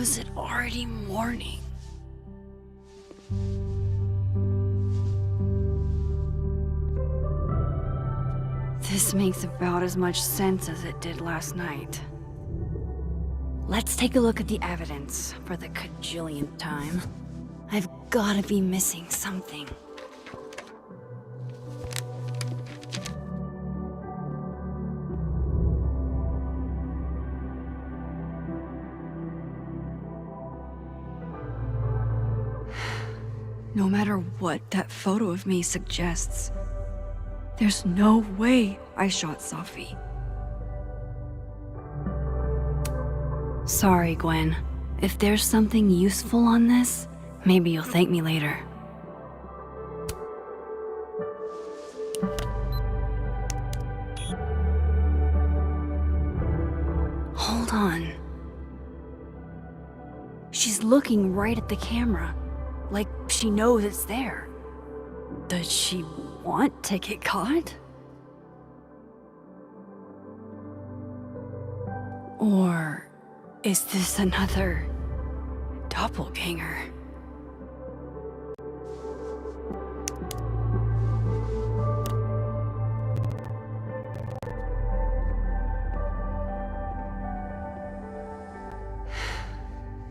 is it already morning? This makes about as much sense as it did last night. Let's take a look at the evidence for the cajillionth time. I've gotta be missing something. No matter what that photo of me suggests, there's no way I shot Sophie. Sorry, Gwen. If there's something useful on this, maybe you'll thank me later. Hold on. She's looking right at the camera, like she knows it's there. Does she want to get caught? Or is this another doppelganger?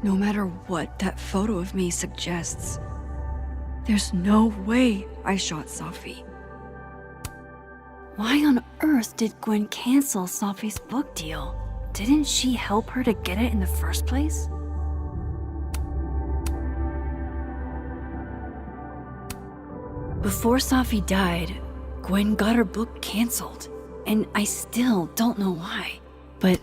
No matter what that photo of me suggests, there's no way I shot Sophie. Why on earth did Gwen cancel Sophie's book deal? Didn't she help her to get it in the first place? Before Sophie died, Gwen got her book canceled, and I still don't know why. But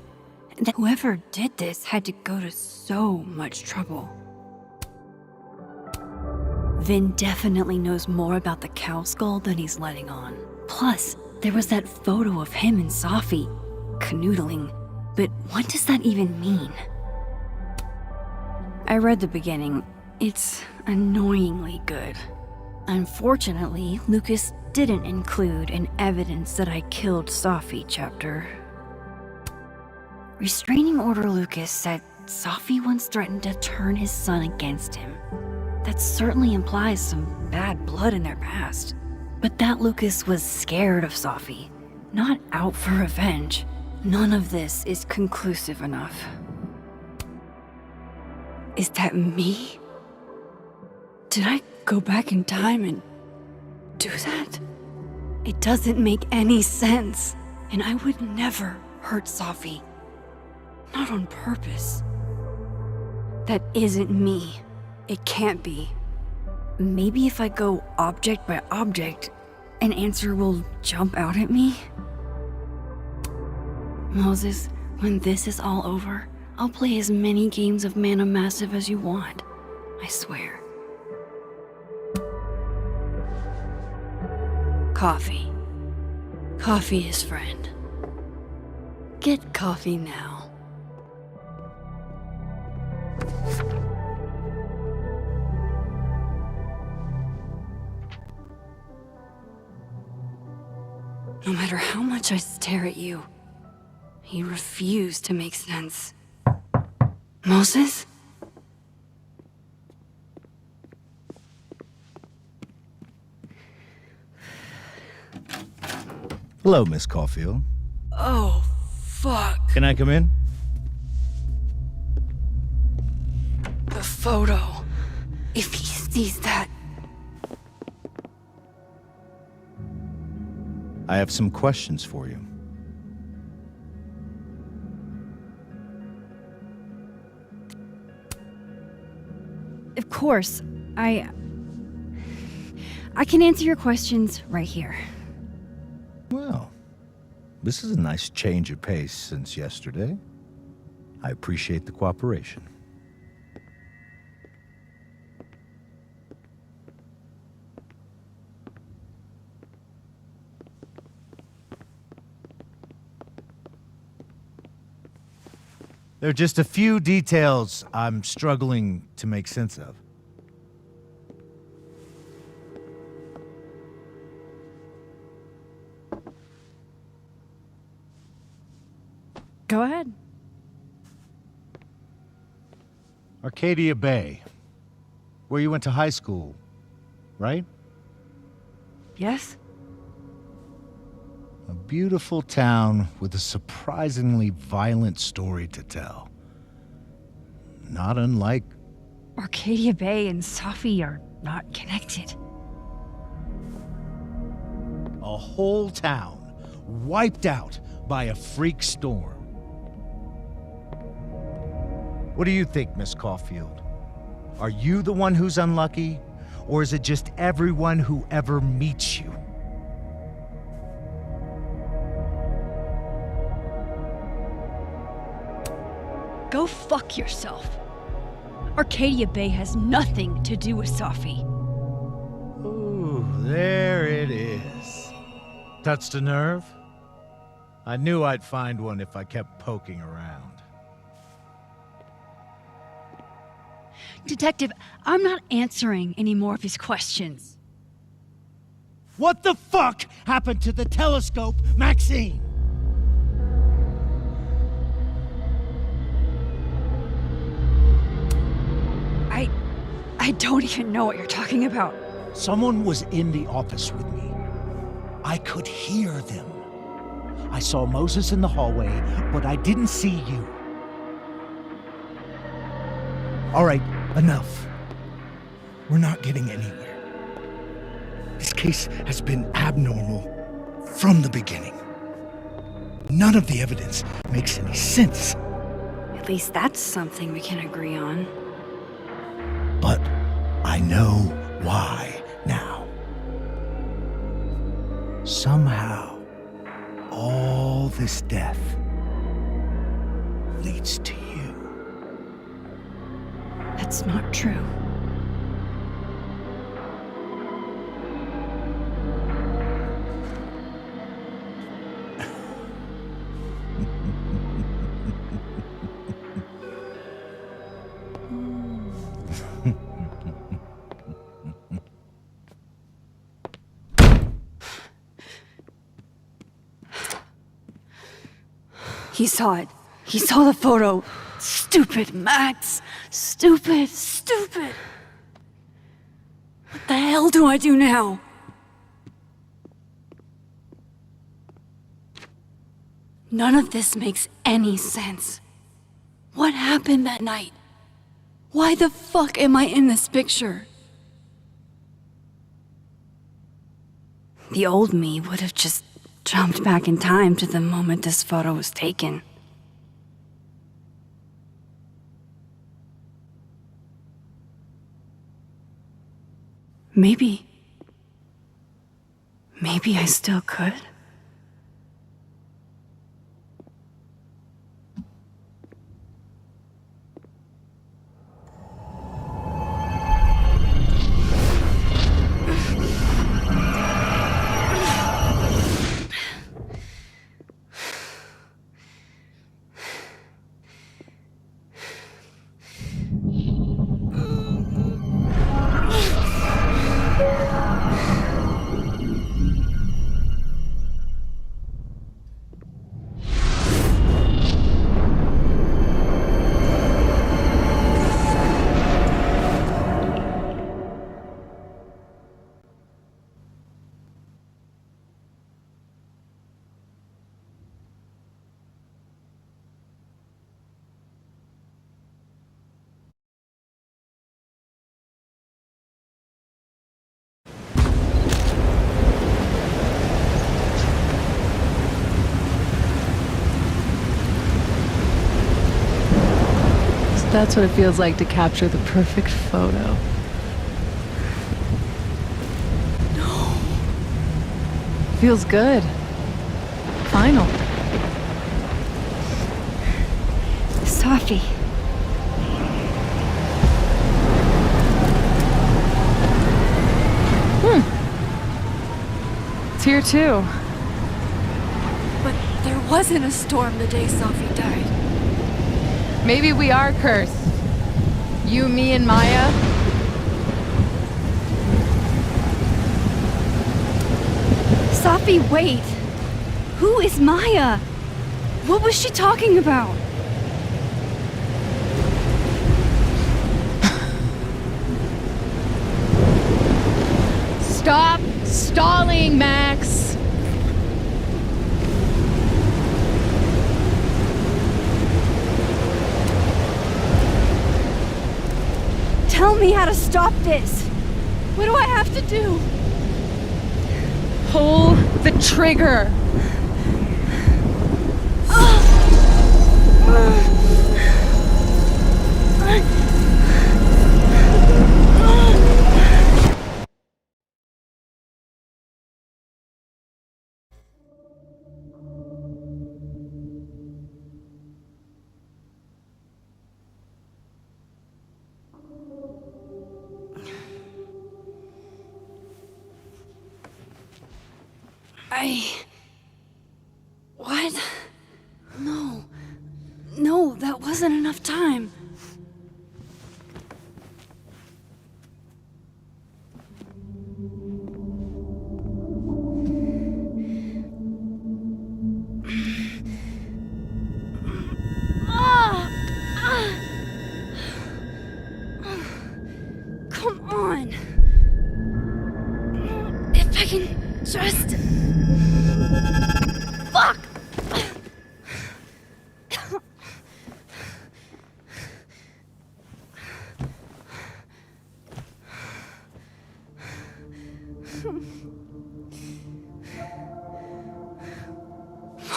whoever did this had to go to so much trouble. Vin definitely knows more about the cow skull than he's letting on. Plus, there was that photo of him and Sophie canoodling. But what does that even mean? I read the beginning. It's annoyingly good. Unfortunately, Lucas didn't include an evidence that I killed Sophie chapter. Restraining Order Lucas said Sophie once threatened to turn his son against him. That certainly implies some bad blood in their past. But that Lucas was scared of Sophie, not out for revenge. None of this is conclusive enough. Is that me? Did I go back in time and do that? It doesn't make any sense, and I would never hurt Sophie. Not on purpose. That isn't me. It can't be. Maybe if I go object by object, an answer will jump out at me? Moses, when this is all over, I'll play as many games of Mana Massive as you want. I swear. Coffee. Coffee is friend. Get coffee now. No matter how much I stare at you, you refuse to make sense. Moses? Hello, Miss Caulfield. Oh, fuck. Can I come in? The photo. If he sees that... I have some questions for you. Of course, I can answer your questions right here. Well, this is a nice change of pace since yesterday. I appreciate the cooperation. There are just a few details I'm struggling to make sense of. Go ahead. Arcadia Bay. Where you went to high school, right? Yes? A beautiful town with a surprisingly violent story to tell. Not unlike... Arcadia Bay and Safi are not connected. a whole town wiped out by a freak storm. What do you think, Miss Caulfield? Are you the one who's unlucky, or is it just everyone who ever meets you? Go fuck yourself. Arcadia Bay has nothing to do with Safi. Ooh, there it is. Touched a nerve? I knew I'd find one if I kept poking around. Detective, I'm not answering any more of his questions. What the fuck happened to the telescope, Maxine? I don't even know what you're talking about. Someone was in the office with me. I could hear them. I saw Moses in the hallway, but I didn't see you. All right, enough. We're not getting anywhere. This case has been abnormal from the beginning. None of the evidence makes any sense. At least that's something we can agree on. But I know why now. Somehow, all this death leads to you. That's not true. He saw it. He saw the photo. Stupid Max. Stupid, stupid. What the hell do I do now? None of this makes any sense. What happened that night? Why the fuck am I in this picture? The old me would have just jumped back in time to the moment this photo was taken. Maybe I still could. That's what it feels like to capture the perfect photo. No. Feels good. Final. Safi. It's here too. But there wasn't a storm the day Safi died. Maybe we are cursed. You, me, and Maya. Safi, wait! Who is Maya? What was she talking about? Stop stalling, Max! Tell me how to stop this! What do I have to do? Pull the trigger! What? No. No, that wasn't enough time. Come on. If I can just... Fuck!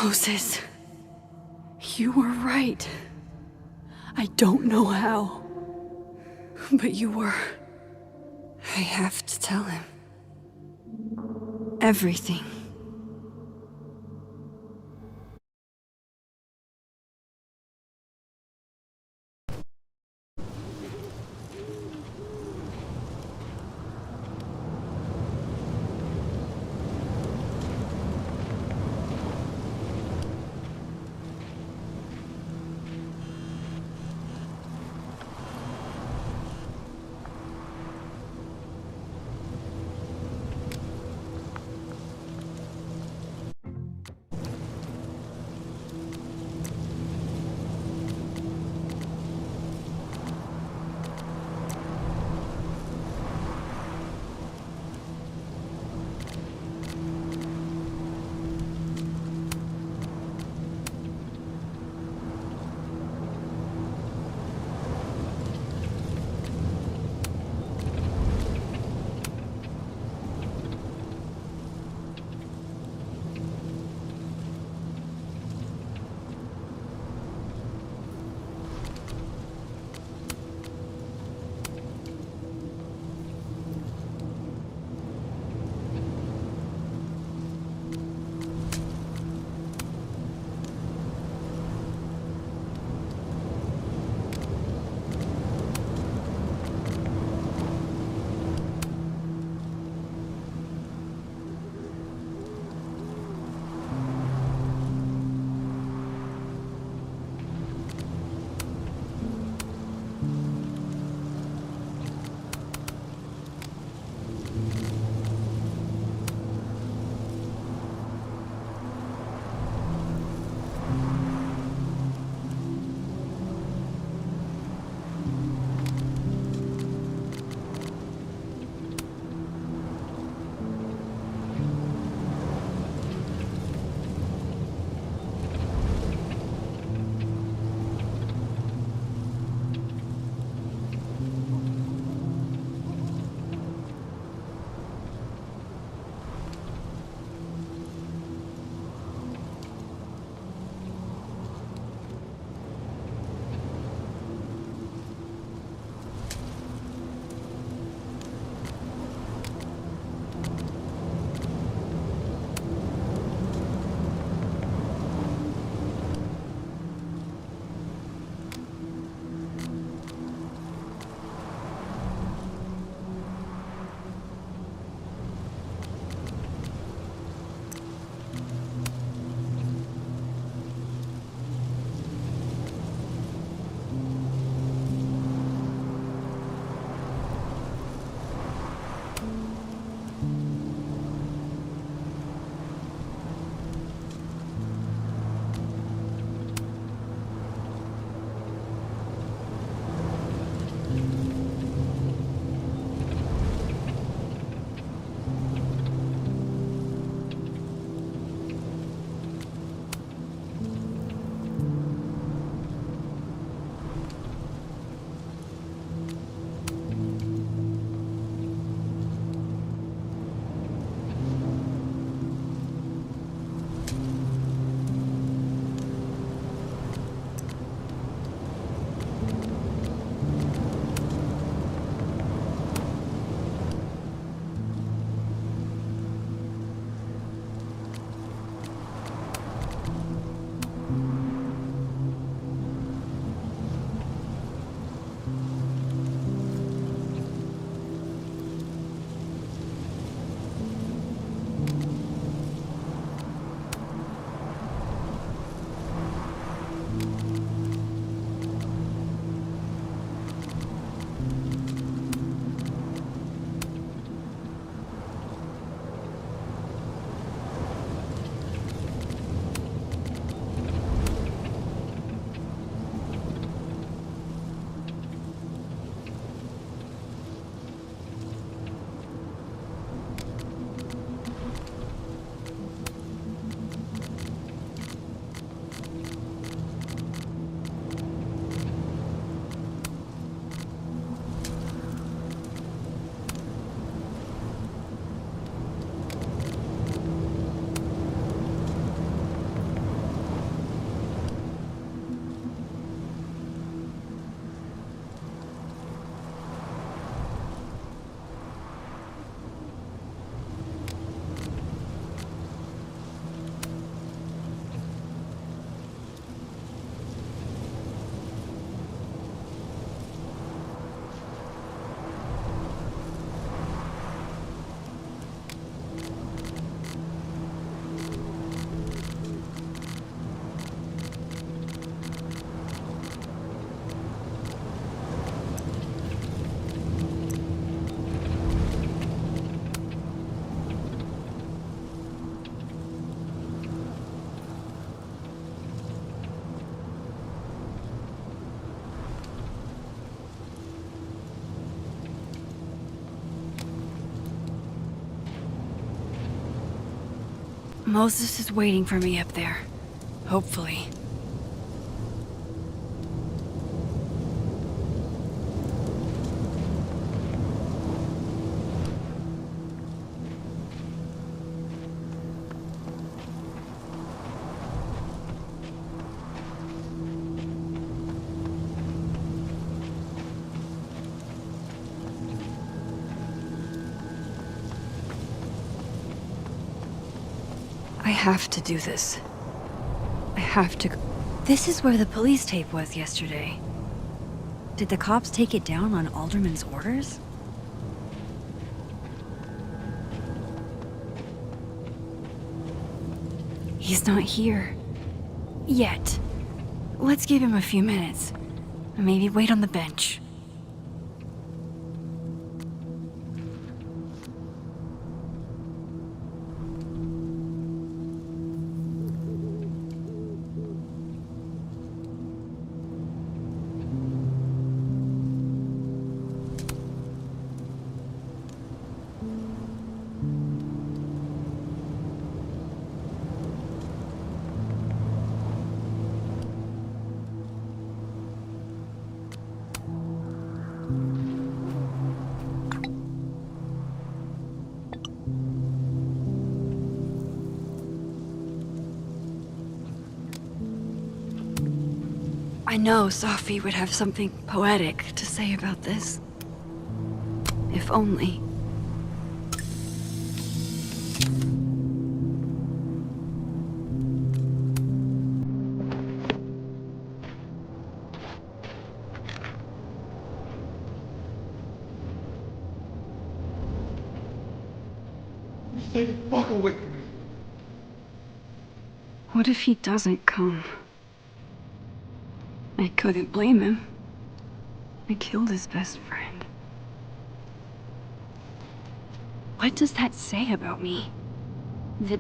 Moses, you were right. I don't know how, but you were. I have to tell him. Everything. Moses is waiting for me up there. Hopefully. I have to do this. I have to. This is where the police tape was yesterday. Did the cops take it down on Alderman's orders? He's not here. Yet. Let's give him a few minutes. Maybe wait on the bench. I know Sophie would have something poetic to say about this. If only. Stay the fuck away from me. What if he doesn't come? I couldn't blame him. I killed his best friend. What does that say about me? That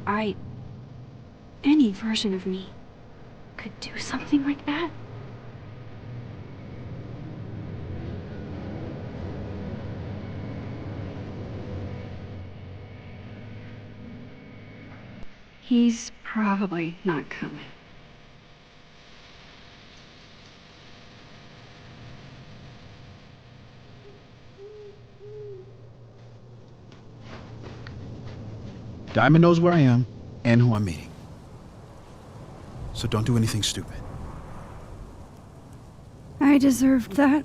any version of me, could do something like that? He's probably not coming. Diamond knows where I am and who I'm meeting. So don't do anything stupid. I deserved that.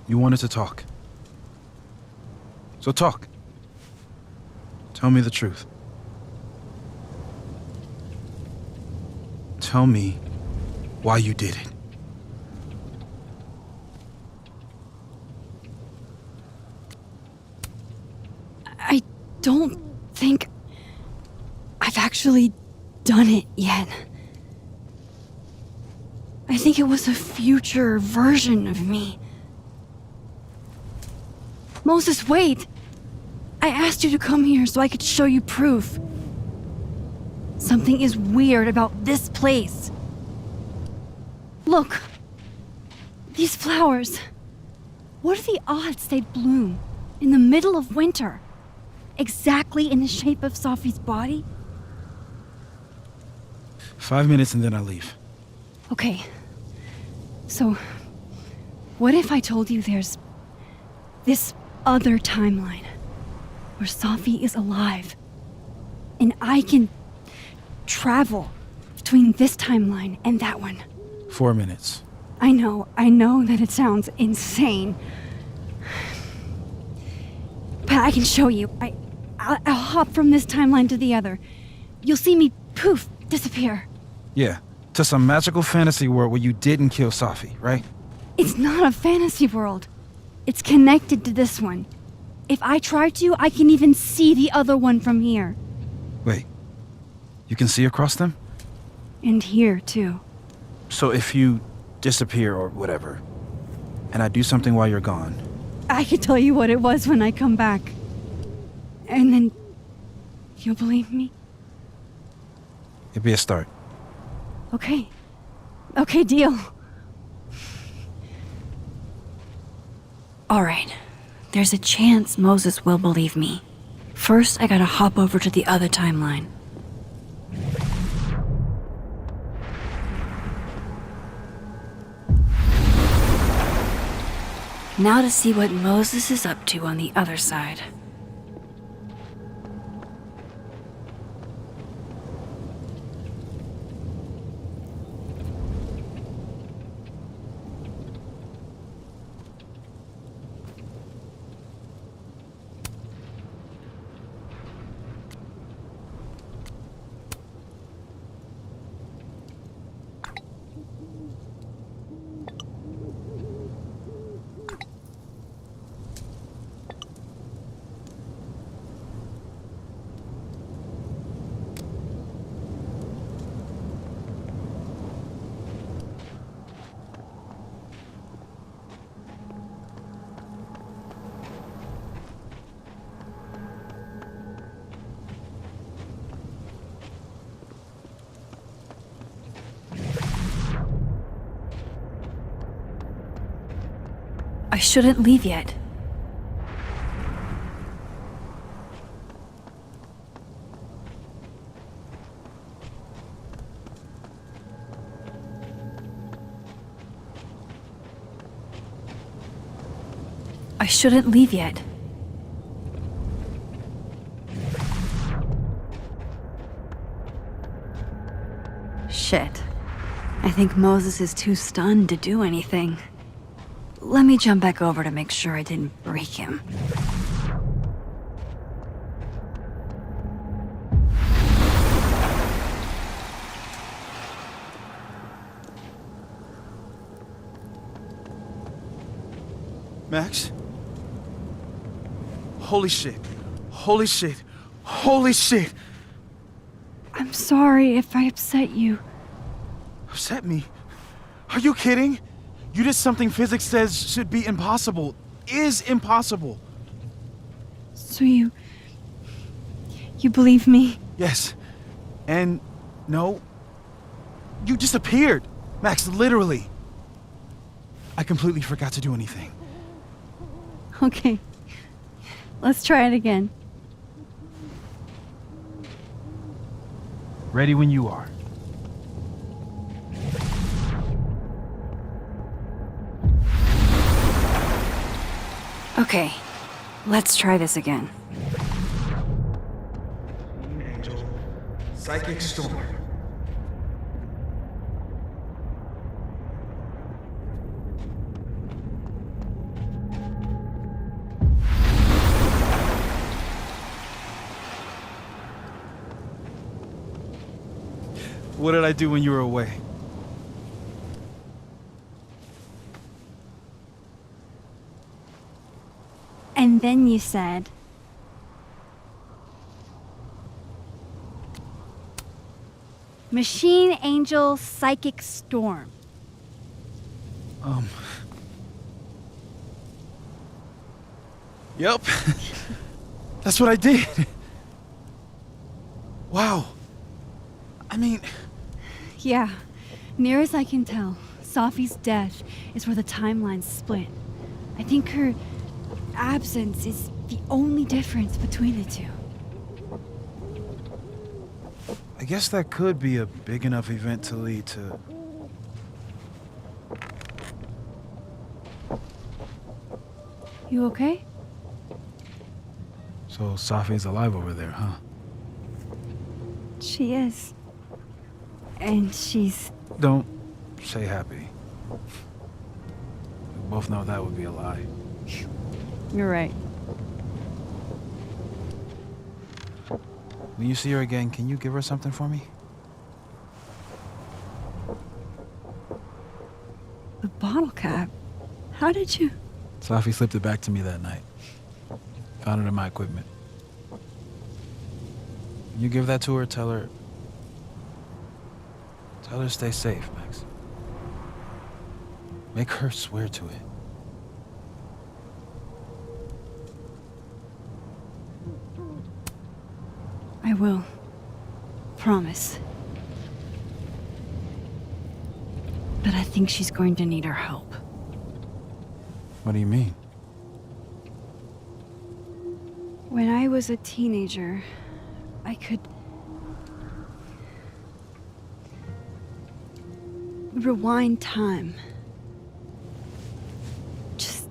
You wanted to talk. So talk. Tell me the truth. Tell me why you did it. I don't think I've actually done it yet. I think it was a future version of me. Moses, wait! I asked you to come here so I could show you proof. Something is weird about this place. Look. These flowers. What are the odds they'd bloom in the middle of winter? Exactly in the shape of Sophie's body? 5 minutes and then I leave. Okay. So, what if I told you there's this other timeline where Sophie is alive and I can travel between this timeline and that one? 4 minutes. I know that it sounds insane. But I can show you. I'll hop from this timeline to the other. You'll see me, poof, disappear. Yeah, to some magical fantasy world where you didn't kill Sophie, right? It's not a fantasy world. It's connected to this one. If I try to, I can even see the other one from here. Wait, you can see across them? And here, too. So if you disappear or whatever, and I do something while you're gone... I can tell you what it was when I come back. And then... you'll believe me? It'd be a start. Okay. Okay, deal. Alright. There's a chance Moses will believe me. First, I gotta hop over to the other timeline. Now to see what Moses is up to on the other side. I shouldn't leave yet. I shouldn't leave yet. Shit. I think Moses is too stunned to do anything. Let me jump back over to make sure I didn't break him. Max? Holy shit. Holy shit. Holy shit! I'm sorry if I upset you. Upset me? Are you kidding? You did something physics says should be impossible. Is impossible. So you believe me? Yes. And no. You disappeared. Max, literally. I completely forgot to do anything. Okay. Let's try it again. Ready when you are. Okay. Let's try this again. Angel, psychic storm. What did I do when you were away? And then you said... Machine Angel Psychic Storm. Yep. That's what I did. Wow. I mean... Yeah. Near as I can tell, Safi's death is where the timelines split. I think her absence is the only difference between the two. I guess that could be a big enough event to lead to... You okay? So Safi's alive over there, huh? She is. And she's... Don't say happy. We both know that would be a lie. You're right. When you see her again, can you give her something for me? The bottle cap? How did you... Safi slipped it back to me that night. Found it in my equipment. When you give that to her, tell her to stay safe, Max. Make her swear to it. I will. Promise. But I think she's going to need our help. What do you mean? When I was a teenager, I could... rewind time. Just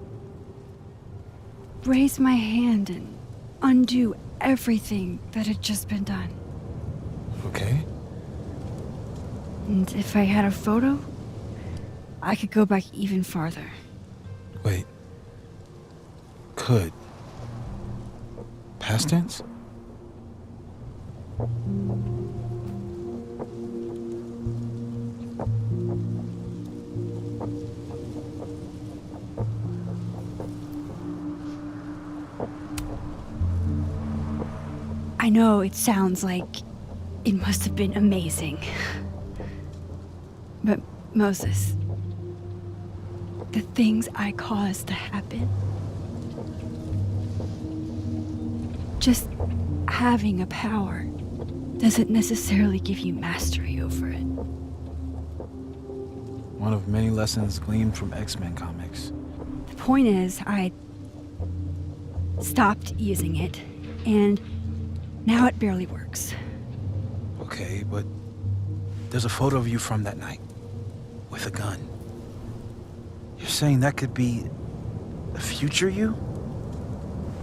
raise my hand and undo everything that had just been done. Okay. And if I had a photo, I could go back even farther. Wait. Could. Past tense? I know it sounds like it must have been amazing. But Moses, the things I caused to happen, just having a power doesn't necessarily give you mastery over it. One of many lessons gleaned from X-Men comics. The point is, I stopped using it, and now it barely works. Okay, but there's a photo of you from that night with a gun. You're saying that could be a future you?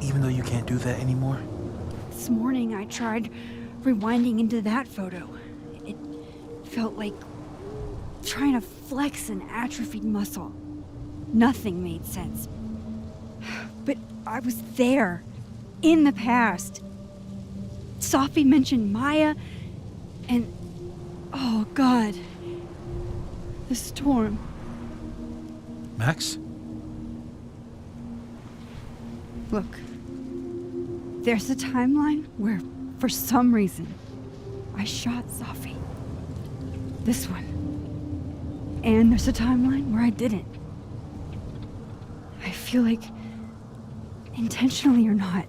Even though you can't do that anymore? This morning I tried rewinding into that photo. It felt like trying to flex an atrophied muscle. Nothing made sense. But I was there, in the past. Sophie mentioned Maya, and oh God, the storm. Max? Look, there's a timeline where, for some reason, I shot Sophie. This one. And there's a timeline where I didn't. I feel like, intentionally or not,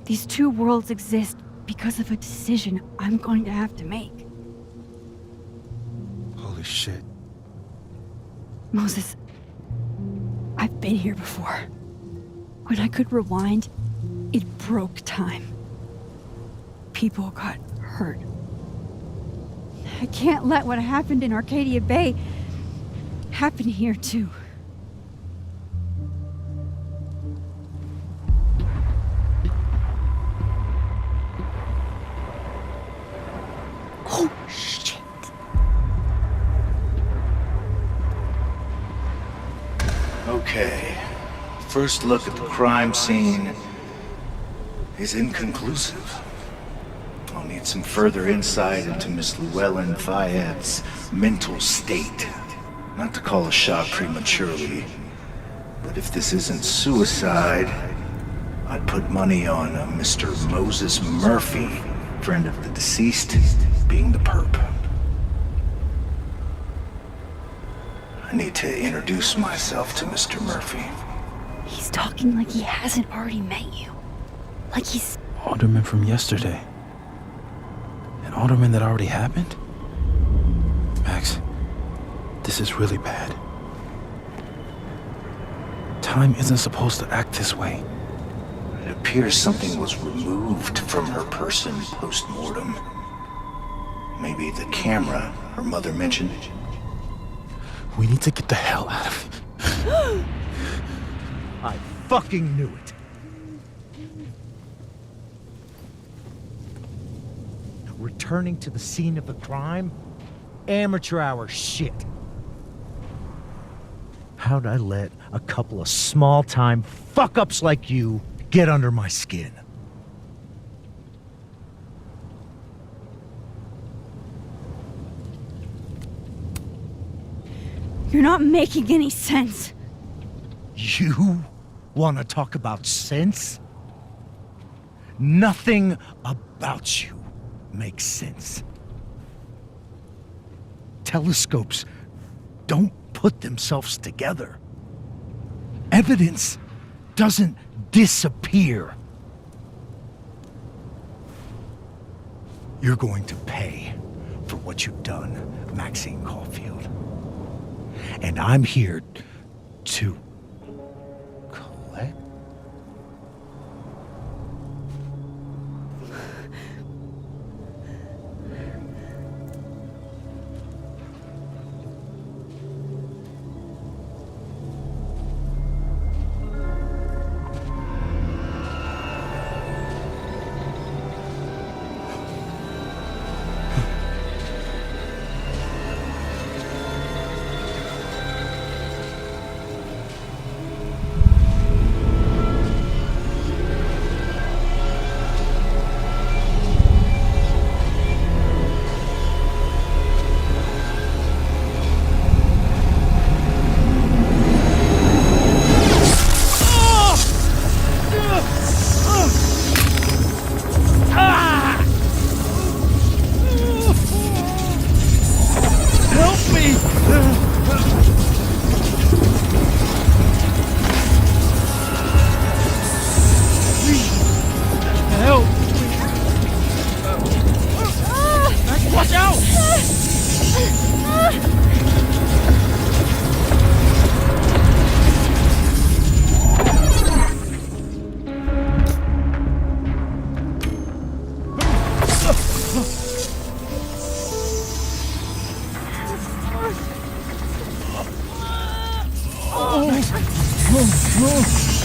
these two worlds exist because of a decision I'm going to have to make. Holy shit. Moses, I've been here before. When I could rewind, it broke time. People got hurt. I can't let what happened in Arcadia Bay happen here too. Oh, shit. Okay. First look at the crime scene is inconclusive. I'll need some further insight into Miss Llewellyn Fayette's mental state. Not to call a shot prematurely, but if this isn't suicide, I'd put money on a Mr. Moses Murphy, friend of the deceased, being the perp. I need to introduce myself to Mr. Murphy. He's talking like he hasn't already met you. Like he's... Alderman from yesterday. An alderman that already happened? Max, this is really bad. Time isn't supposed to act this way. It appears something was removed from her person post-mortem. Maybe the camera her mother mentioned. We need to get the hell out of here. I fucking knew it. Returning to the scene of the crime? Amateur hour shit. How'd I let a couple of small-time fuck-ups like you get under my skin? You're not making any sense. You want to talk about sense? Nothing about you makes sense. Telescopes don't put themselves together. Evidence doesn't disappear. You're going to pay for what you've done, Maxine Caulfield. And I'm here to collect.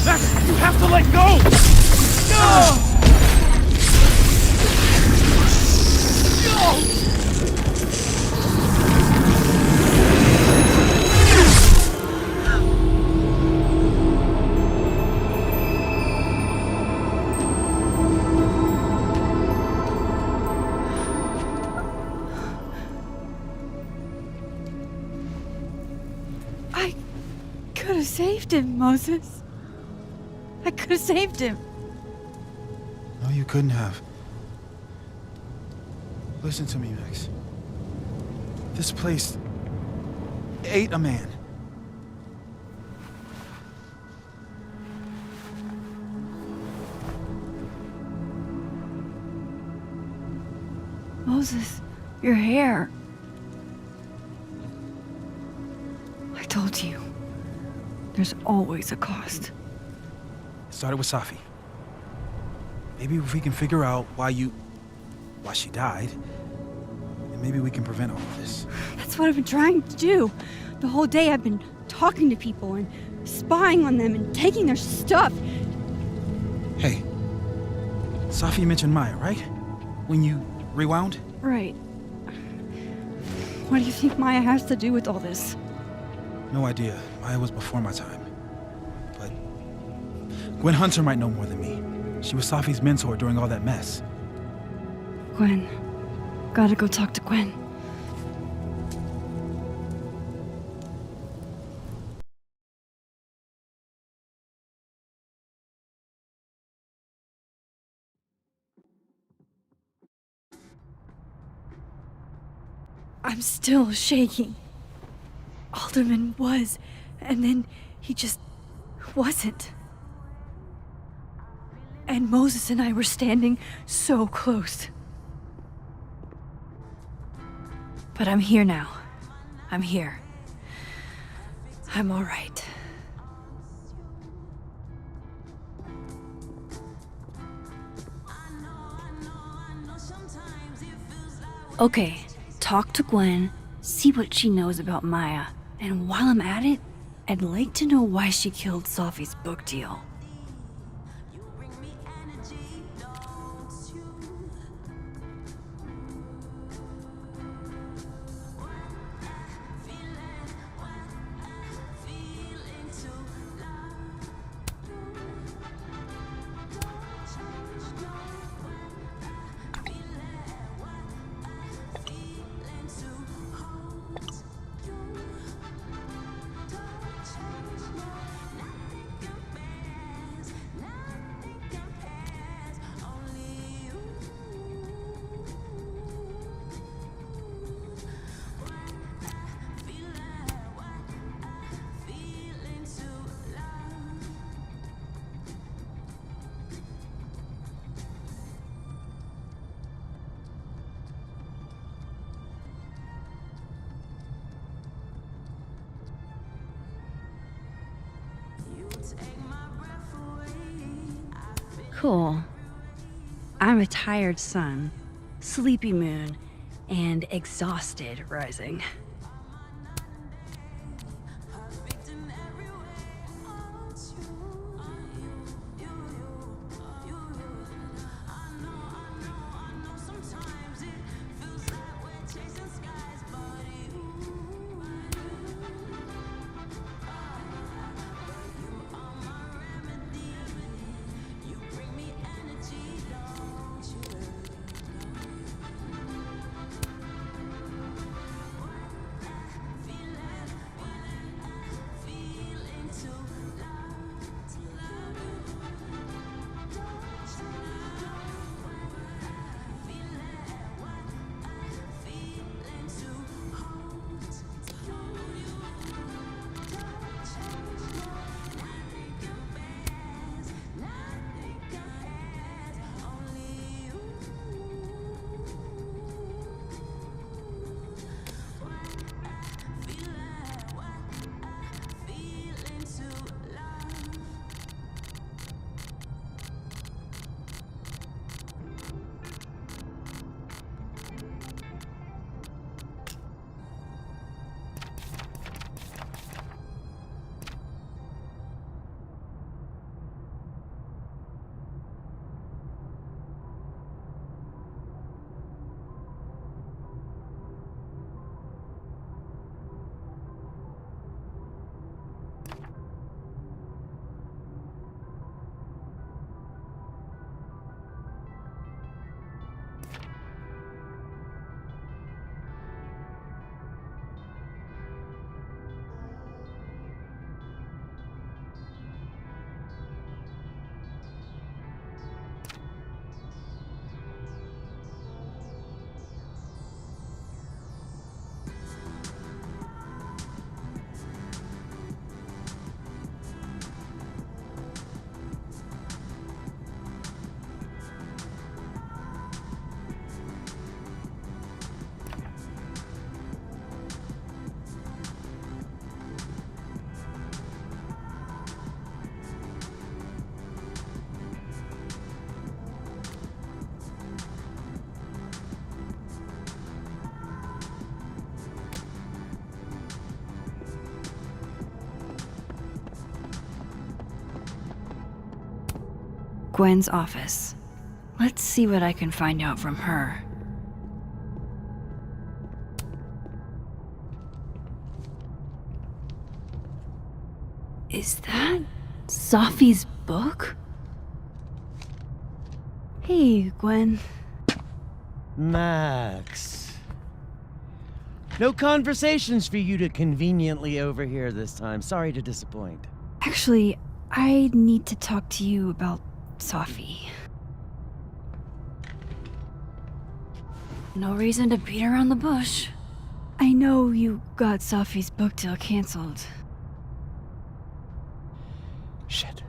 Max, you have to let go! I could have saved him, Moses. I could have saved him. No, you couldn't have. Listen to me, Max. This place ate a man. Moses, your hair. I told you. There's always a cost. It started with Safi. Maybe if we can figure out why she died, and maybe we can prevent all of this. That's what I've been trying to do. The whole day I've been talking to people and spying on them and taking their stuff. Hey, Safi mentioned Maya, right? When you rewound? Right. What do you think Maya has to do with all this? No idea. Maya was before my time. But Gwen Hunter might know more than me. She was Safi's mentor during all that mess. Gwen. Gotta go talk to Gwen. I'm still shaking. Alderman was, and then he just wasn't. And Moses and I were standing so close. But I'm here now. I'm here. I'm all right. Okay, talk to Gwen, see what she knows about Maya, and while I'm at it, I'd like to know why she killed Safi's book deal. Cool. I'm a tired sun, sleepy moon, and exhausted rising. Gwen's office. Let's see what I can find out from her. Is that Sophie's book? Hey, Gwen. Max. No conversations for you to conveniently overhear this time. Sorry to disappoint. Actually, I need to talk to you about Sophie. No reason to beat around the bush. I know you got Sophie's book deal canceled. Shit.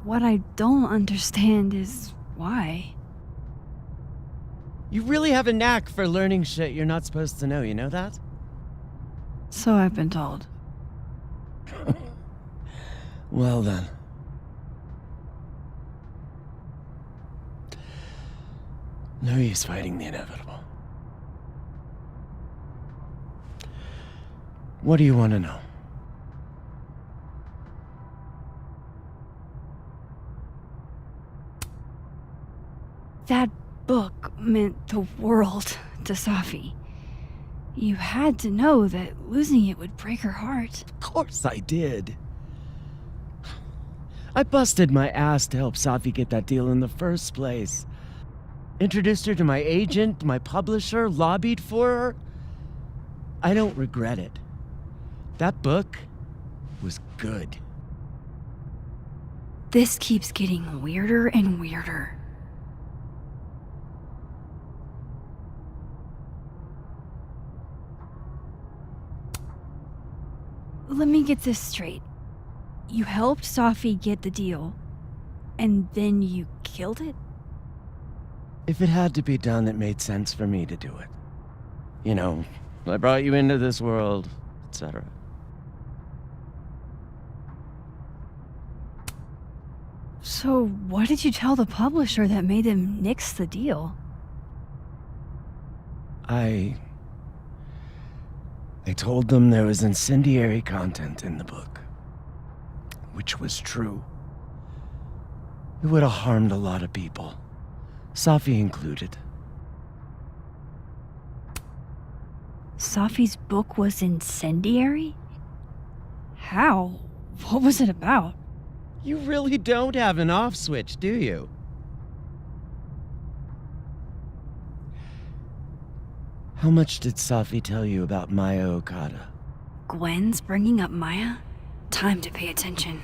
What I don't understand is why. You really have a knack for learning shit you're not supposed to know, you know that? So I've been told. Well then. No use fighting the inevitable. What do you want to know? That book meant the world to Sophie. You had to know that losing it would break her heart. Of course I did. I busted my ass to help Sophie get that deal in the first place. Introduced her to my agent, my publisher, lobbied for her. I don't regret it. That book was good. This keeps getting weirder and weirder. Let me get this straight. You helped Sophie get the deal, and then you killed it? If it had to be done, it made sense for me to do it. You know, I brought you into this world, etc. So what did you tell the publisher that made them nix the deal? I told them there was incendiary content in the book. Which was true. It would have harmed a lot of people. Sophie included. Sophie's book was incendiary? How? What was it about? You really don't have an off switch, do you? How much did Sophie tell you about Maya Okada? Gwen's bringing up Maya? Time to pay attention.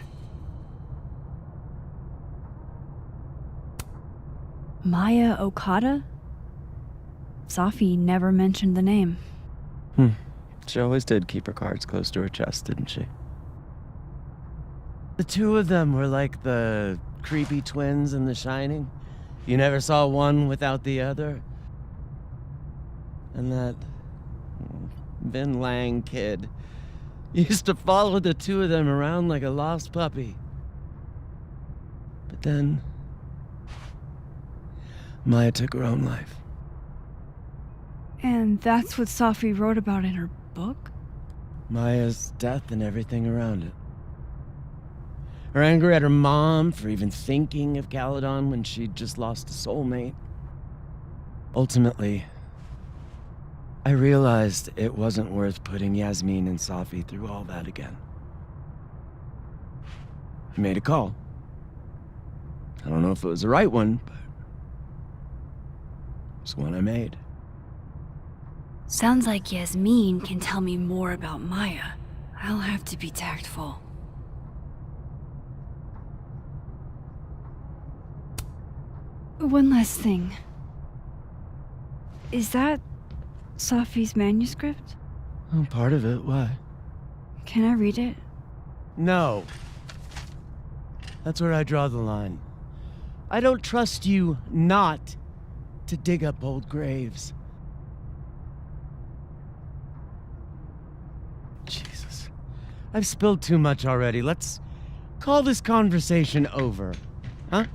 Maya Okada? Sophie never mentioned the name. She always did keep her cards close to her chest, didn't she? The two of them were like the creepy twins in The Shining. You never saw one without the other. And that Vin Lang kid used to follow the two of them around like a lost puppy. But then Maya took her own life. And that's what Sophie wrote about in her book? Maya's death and everything around it. Her anger at her mom for even thinking of Caledon when she'd just lost a soulmate. Ultimately, I realized it wasn't worth putting Yasmin and Sophie through all that again. I made a call. I don't know if it was the right one, but it's one I made. Sounds like Yasmin can tell me more about Maya. I'll have to be tactful. One last thing. Is that Sophie's manuscript? Oh, part of it. Why? Can I read it? No. That's where I draw the line. I don't trust you not to dig up old graves. Jesus. I've spilled too much already. Let's call this conversation over. Huh?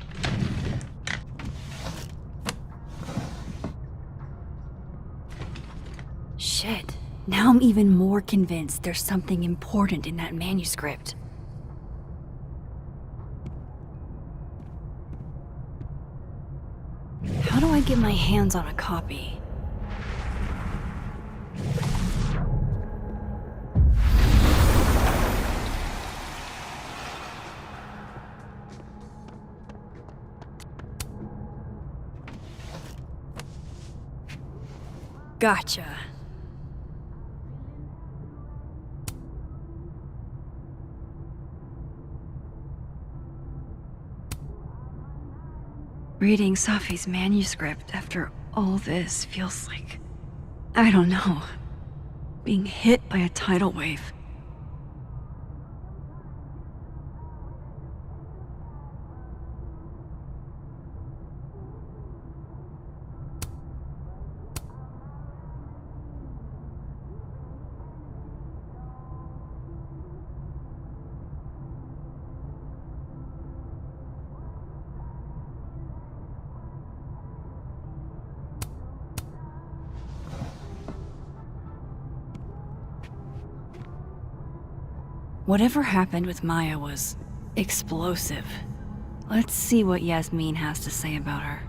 Shit. Now I'm even more convinced there's something important in that manuscript. get my hands on a copy. Gotcha. Reading Safi's manuscript after all this feels like, I don't know, being hit by a tidal wave. Whatever happened with Maya was explosive. Let's see what Yasmin has to say about her.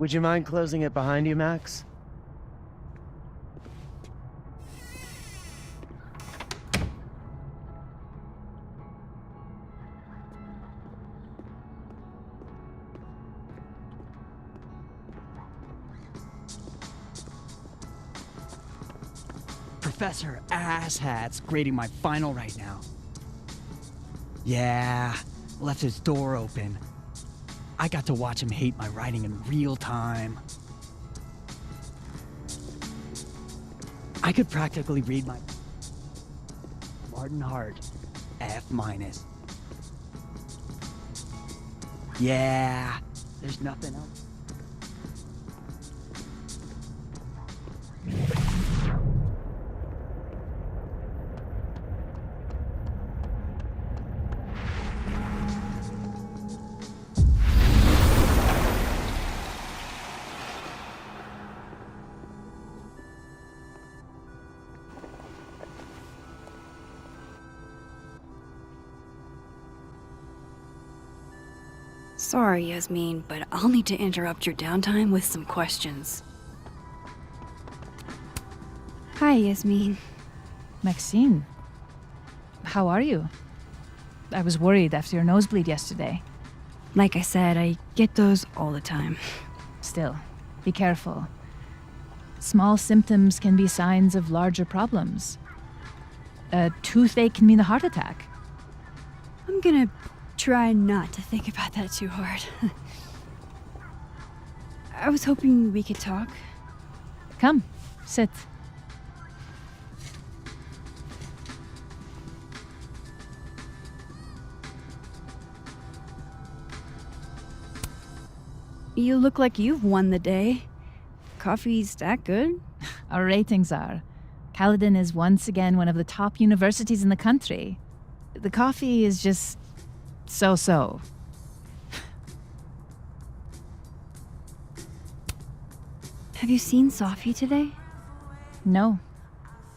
Would you mind closing it behind you, Max? Professor Asshat's grading my final right now. Yeah, left his door open. I got to watch him hate my writing in real time. I could practically read my Martin Hart, F-. Yeah, there's nothing else. Sorry, Yasmin, but I'll need to interrupt your downtime with some questions. Hi, Yasmin. Maxine, how are you? I was worried after your nosebleed yesterday. Like I said, I get those all the time. Still, be careful. Small symptoms can be signs of larger problems. A toothache can mean a heart attack. I'm gonna try not to think about that too hard. I was hoping we could talk. Come, sit. You look like you've won the day. Coffee's that good? Our ratings are. Caledon is once again one of the top universities in the country. The coffee is just so-so. Have you seen Safi today? No.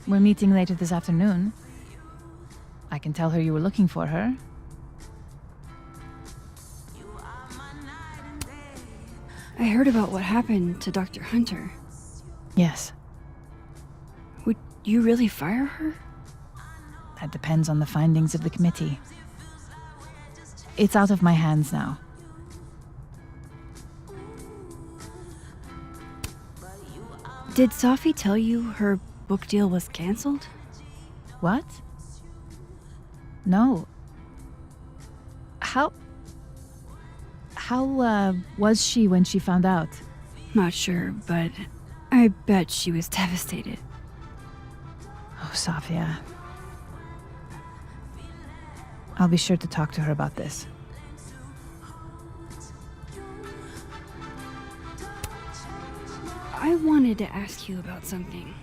We're meeting later this afternoon. I can tell her you were looking for her. I heard about what happened to Dr. Hunter. Yes, Would you really fire her? that depends on the findings of the committee. It's out of my hands now. Did Safi tell you her book deal was canceled? What? No. How was she when she found out? Not sure, but I bet she was devastated. Oh, Safia. I'll be sure to talk to her about this. I wanted to ask you about something.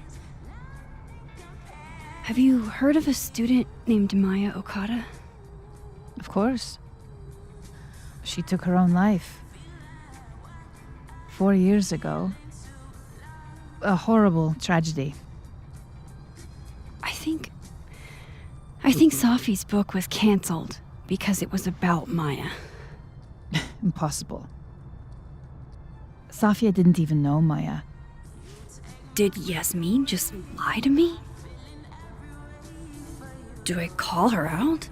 Have you heard of a student named Maya Okada? Of course. She took her own life. 4 years ago. A horrible tragedy. I think Safi's book was cancelled because it was about Maya. Impossible. Safia didn't even know Maya. Did Yasmin just lie to me? Do I call her out?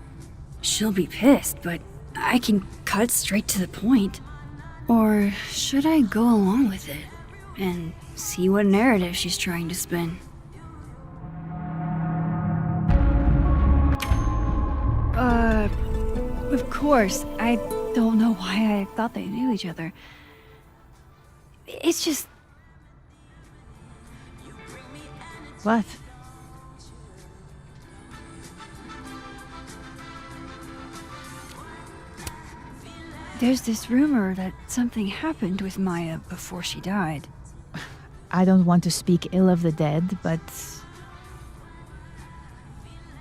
She'll be pissed, but I can cut straight to the point. Or should I go along with it and see what narrative she's trying to spin? Of course, I don't know why I thought they knew each other. It's just... What? There's this rumor that something happened with Maya before she died. I don't want to speak ill of the dead, but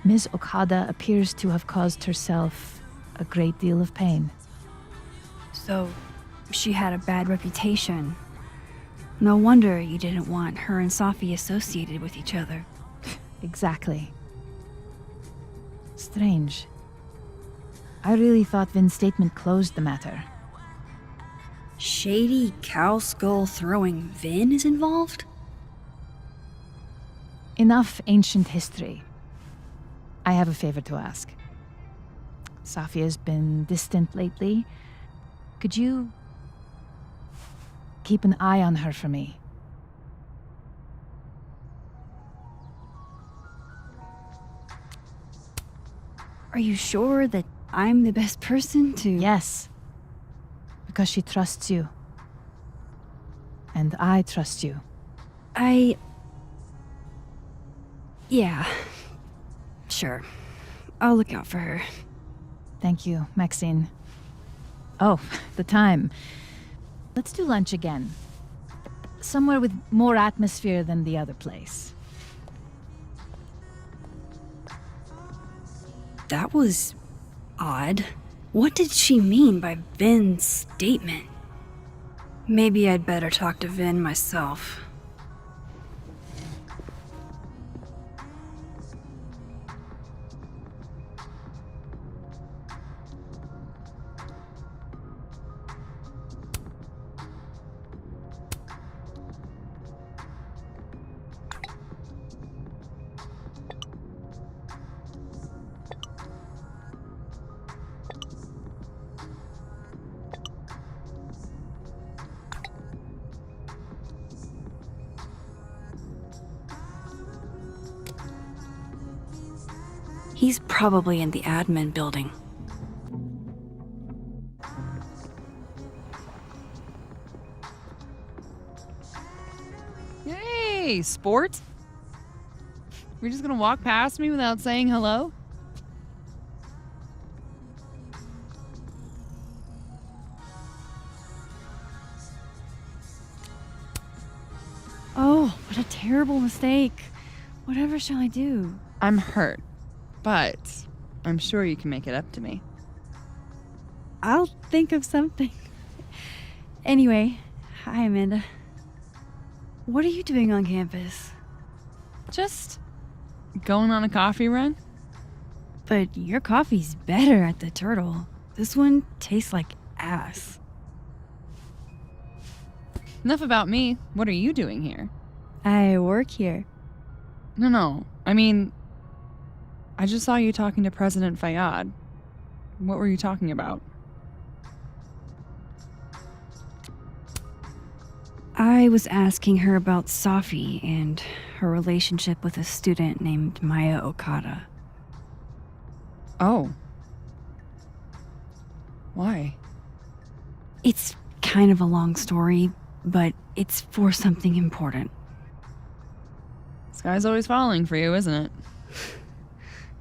Ms. Okada appears to have caused herself a great deal of pain. So, she had a bad reputation. No wonder you didn't want her and Safi associated with each other. Exactly. Strange. I really thought Vin's statement closed the matter. Shady cow skull throwing Vin is involved? Enough ancient history. I have a favor to ask. Safia's been distant lately. Could you keep an eye on her for me? Are you sure that I'm the best person to... Yes. Because she trusts you. And I trust you. Yeah. Sure. I'll look out for her. Thank you, Maxine. Oh, the time. Let's do lunch again. Somewhere with more atmosphere than the other place. That was... odd. What did she mean by Vin's statement? Maybe I'd better talk to Vin myself. He's probably in the admin building. Hey, sport. You're just gonna walk past me without saying hello? Oh, what a terrible mistake. Whatever shall I do? I'm hurt, but I'm sure you can make it up to me. I'll think of something. Anyway, hi Amanda. What are you doing on campus? Just going on a coffee run? But your coffee's better at the Turtle. This one tastes like ass. Enough about me. What are you doing here? I work here. No. I mean, I just saw you talking to President Fayyad. What were you talking about? I was asking her about Safi and her relationship with a student named Maya Okada. Oh. Why? It's kind of a long story, but it's for something important. Sky's always falling for you, isn't it?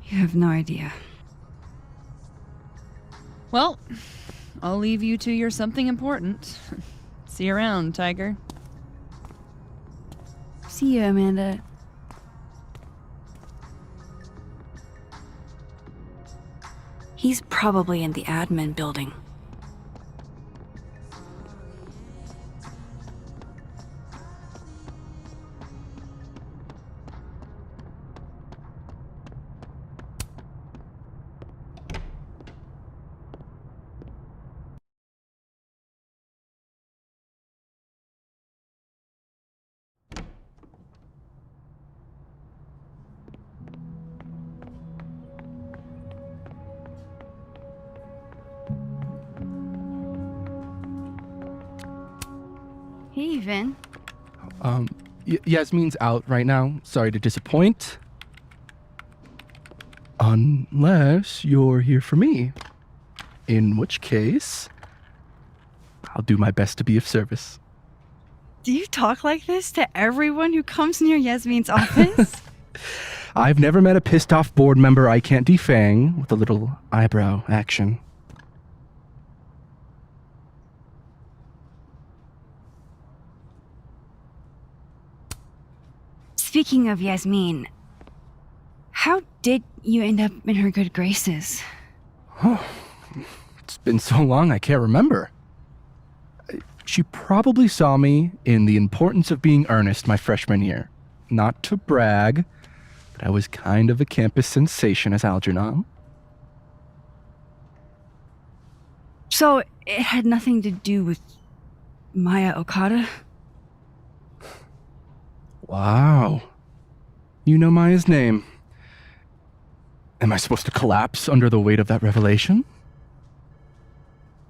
You have no idea. Well, I'll leave you to your something important. See you around, Tiger. See you, Amanda. He's probably in the admin building. Hey, Vin. Yasmin's out right now. Sorry to disappoint. Unless you're here for me. In which case, I'll do my best to be of service. Do you talk like this to everyone who comes near Yasmin's office? I've never met a pissed off board member I can't defang with a little eyebrow action. Speaking of Yasmin, how did you end up in her good graces? Oh, it's been so long I can't remember. She probably saw me in The Importance of Being Earnest my freshman year. Not to brag, but I was kind of a campus sensation as Algernon. So it had nothing to do with Maya Okada? Wow. You know Maya's name. Am I supposed to collapse under the weight of that revelation?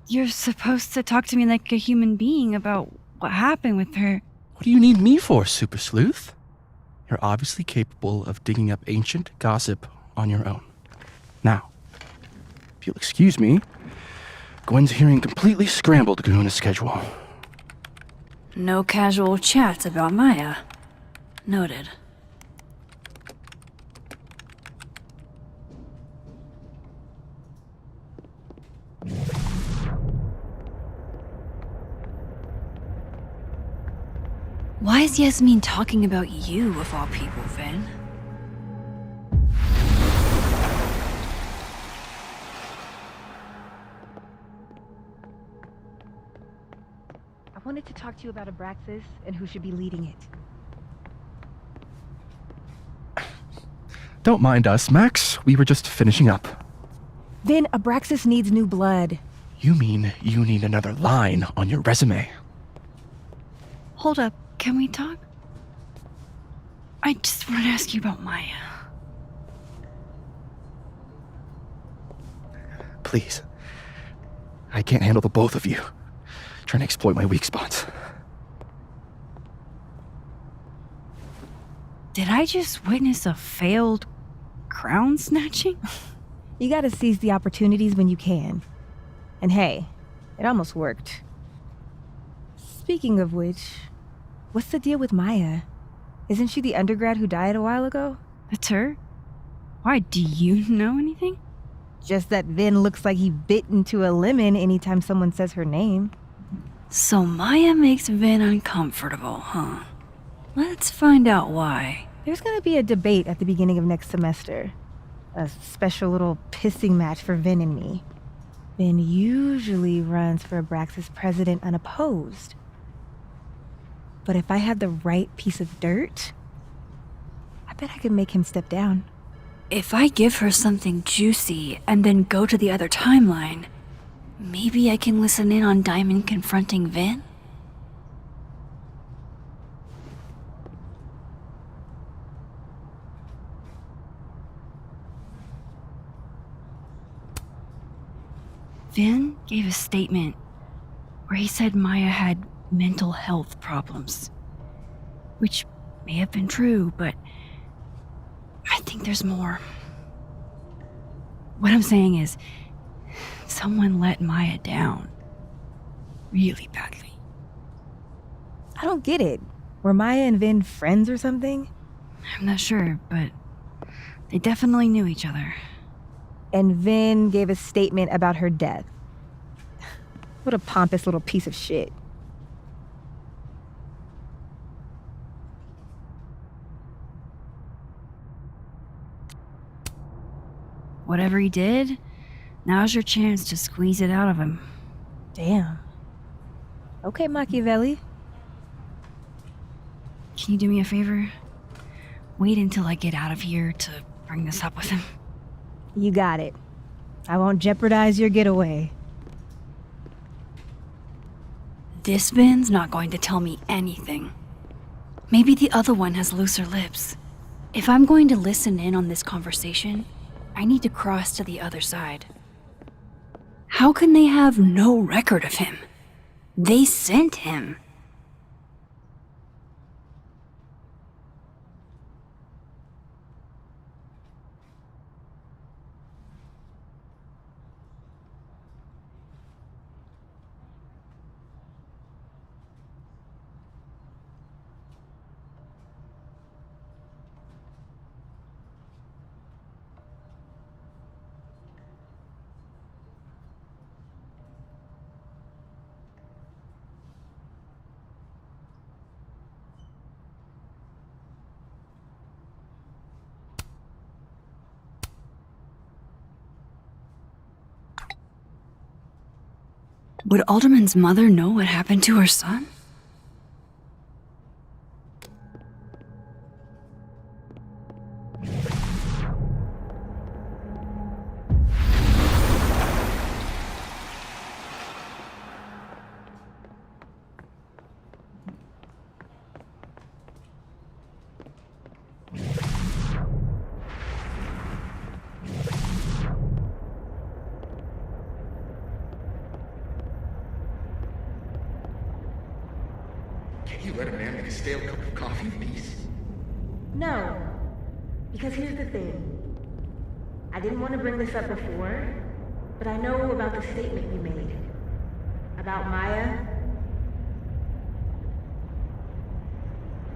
You're supposed to talk to me like a human being about what happened with her. What do you need me for, Super Sleuth? You're obviously capable of digging up ancient gossip on your own. Now, if you'll excuse me, Gwen's hearing completely scrambled Kahuna schedule. No casual chats about Maya. Noted. Why is Yasmin talking about you, of all people, Vin? I wanted to talk to you about Abraxas and who should be leading it. Don't mind us, Max. We were just finishing up. Vin, Abraxas needs new blood. You mean you need another line on your resume? Hold up, can we talk? I just want to ask you about Maya. Please. I can't handle the both of you. Trying to exploit my weak spots. Did I just witness a failed crown snatching? You gotta seize the opportunities when you can. And hey, it almost worked. Speaking of which, what's the deal with Maya? Isn't she the undergrad who died a while ago? That's her? Why, do you know anything? Just that Vin looks like he bit into a lemon anytime someone says her name. So Maya makes Vin uncomfortable, huh? Let's find out why. There's gonna be a debate at the beginning of next semester. A special little pissing match for Vin and me. Vin usually runs for Abraxas president unopposed. But if I have the right piece of dirt, I bet I could make him step down. If I give her something juicy and then go to the other timeline, maybe I can listen in on Diamond confronting Vin? Vin gave a statement where he said Maya had mental health problems. Which may have been true, but I think there's more. What I'm saying is, someone let Maya down. Really badly. I don't get it. Were Maya and Vin friends or something? I'm not sure, but they definitely knew each other. And Vin gave a statement about her death. What a pompous little piece of shit. Whatever he did, now's your chance to squeeze it out of him. Damn. Okay, Machiavelli. Can you do me a favor? Wait until I get out of here to bring this up with him. You got it. I won't jeopardize your getaway. This Vin's not going to tell me anything. Maybe the other one has looser lips. If I'm going to listen in on this conversation, I need to cross to the other side. How can they have no record of him? They sent him. Would Alderman's mother know what happened to her son? You let a man make a stale cup of coffee in peace? No. Because here's the thing. I didn't want to bring this up before, but I know about the statement you made. About Maya.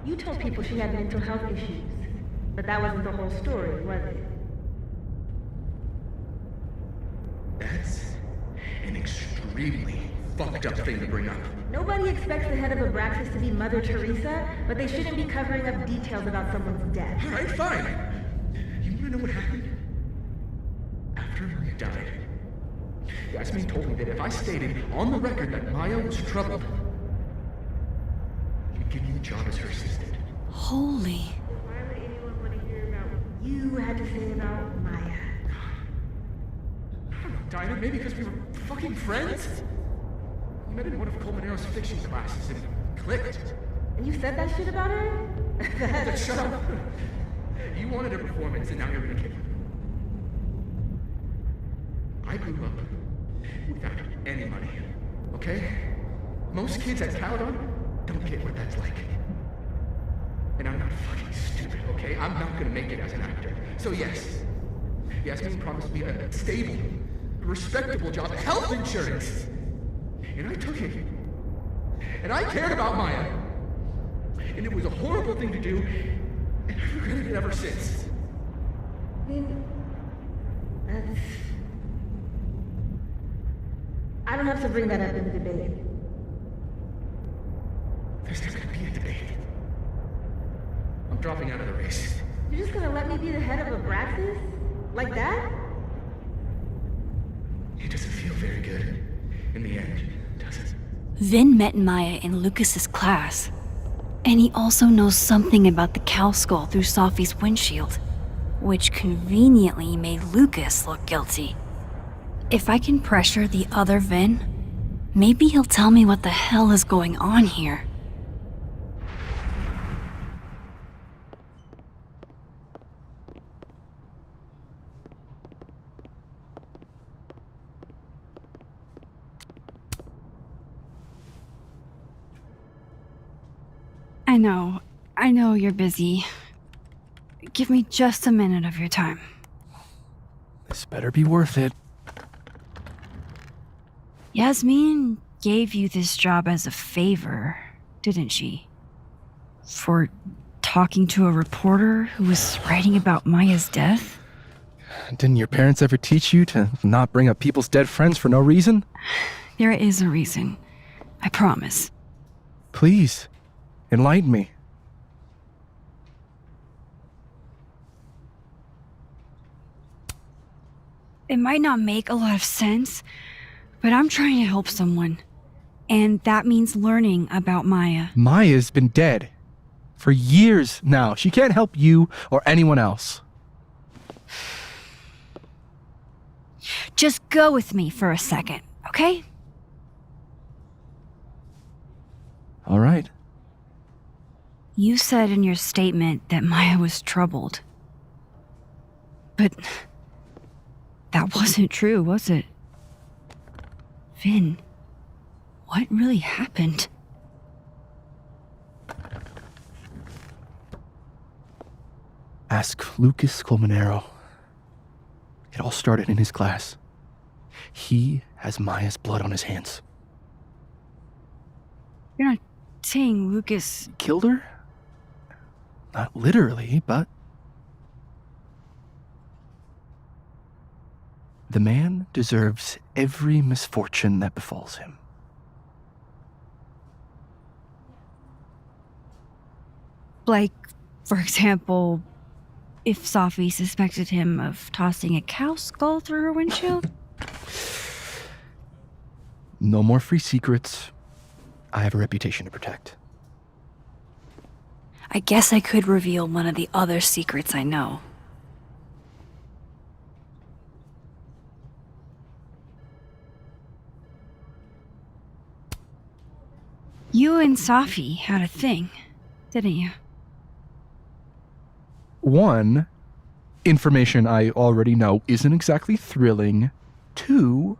You told people she had mental health issues, but that wasn't the whole story, was it? That's an extremely fucked up thing to bring up. Nobody expects the head of Abraxas to be Mother Teresa, but they shouldn't be covering up details about someone's death. All right, fine. You want to know what happened? After Maria died, Yasmin told me that if I stated on the record that Maya was troubled, he'd give me the job as her assistant. Holy. Why would anyone want to hear about what you had to say about Maya? I don't know, Dinah, maybe because we were fucking friends? We met in one of Colmenaro's fiction classes and it clicked. And you said that shit about her? Shut up. You wanted a performance and now you're gonna give it. I grew up without any money, okay? Most kids at Caledon don't get what that's like. And I'm not fucking stupid, okay? I'm not gonna make it as an actor. So yes, Yasmin promised me a stable, respectable job, health insurance. And I took it. And I cared about Maya. And it was a horrible thing to do, and I've regretted it ever since. I don't have to bring that up in the debate. There's not gonna be a debate. I'm dropping out of the race. You're just gonna let me be the head of Abraxas? Like that? It doesn't feel very good in the end, does it? Vin met Maya in Lucas's class. And he also knows something about the cow skull through Sophie's windshield, which conveniently made Lucas look guilty. If I can pressure the other Vin, maybe he'll tell me what the hell is going on here. I know you're busy. Give me just a minute of your time. This better be worth it. Yasmin gave you this job as a favor, didn't she? For talking to a reporter who was writing about Maya's death? Didn't your parents ever teach you to not bring up people's dead friends for no reason? There is a reason. I promise. Please, enlighten me. It might not make a lot of sense, but I'm trying to help someone. And that means learning about Maya. Maya's been dead for years now. She can't help you or anyone else. Just go with me for a second, okay? All right. You said in your statement that Maya was troubled. But that wasn't true, was it? Vin, what really happened? Ask Lucas Colmenero. It all started in his class. He has Maya's blood on his hands. You're not saying Lucas... Killed her? Not literally, but... The man deserves every misfortune that befalls him. Like, for example, if Safi suspected him of tossing a cow skull through her windshield? No more free secrets. I have a reputation to protect. I guess I could reveal one of the other secrets I know. You and Safi had a thing, didn't you? One, information I already know isn't exactly thrilling. Two,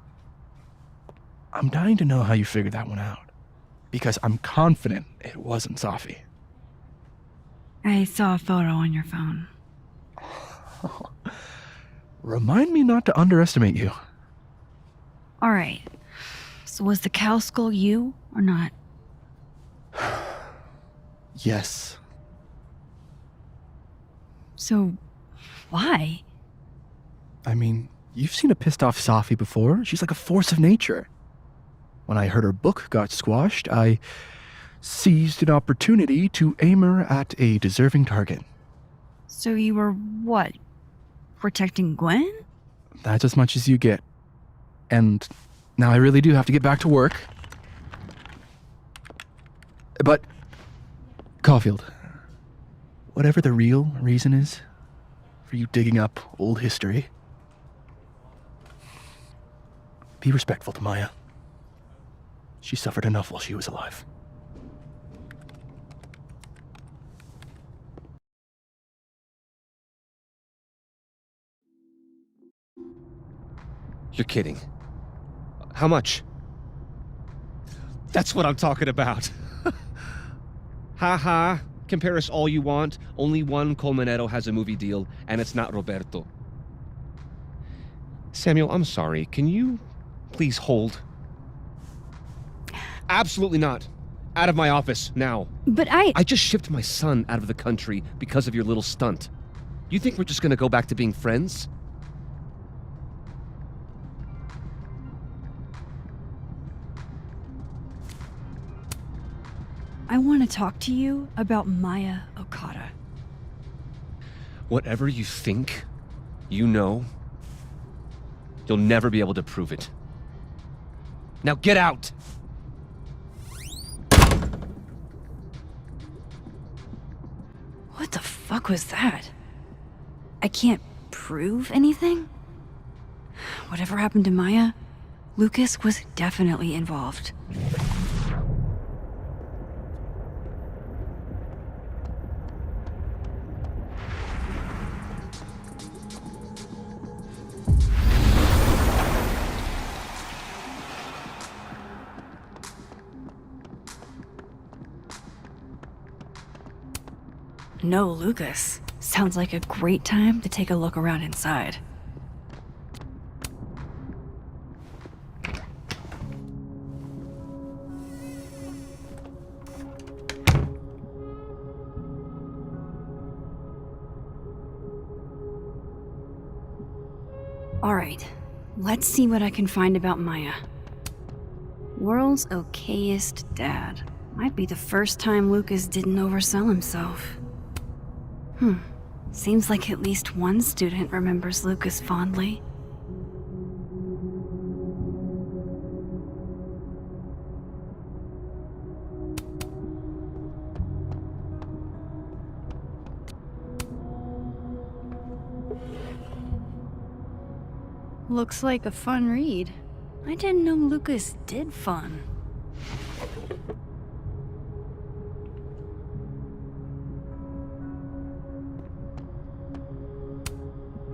I'm dying to know how you figured that one out. Because I'm confident it wasn't Safi. I saw a photo on your phone. Remind me not to underestimate you. All right. So was the cow skull you or not? Yes. So, why? I mean, you've seen a pissed off Safi before. She's like a force of nature. When I heard her book got squashed, I seized an opportunity to aim her at a deserving target. So you were what? Protecting Gwen? That's as much as you get. And now I really do have to get back to work. But, Caulfield, whatever the real reason is for you digging up old history, be respectful to Maya. She suffered enough while she was alive. You're kidding. How much? That's what I'm talking about. Ha ha. Compare us all you want. Only one Colmenero has a movie deal, and it's not Roberto. Samuel, I'm sorry. Can you please hold? Absolutely not. Out of my office, now. But I just shipped my son out of the country because of your little stunt. You think we're just gonna go back to being friends? I want to talk to you about Maya Okada. Whatever you think, you know, you'll never be able to prove it. Now get out! What the fuck was that? I can't prove anything? Whatever happened to Maya, Lucas was definitely involved. No, Lucas. Sounds like a great time to take a look around inside. Alright, let's see what I can find about Maya. World's okayest dad. Might be the first time Lucas didn't oversell himself. Seems like at least one student remembers Lucas fondly. Looks like a fun read. I didn't know Lucas did fun.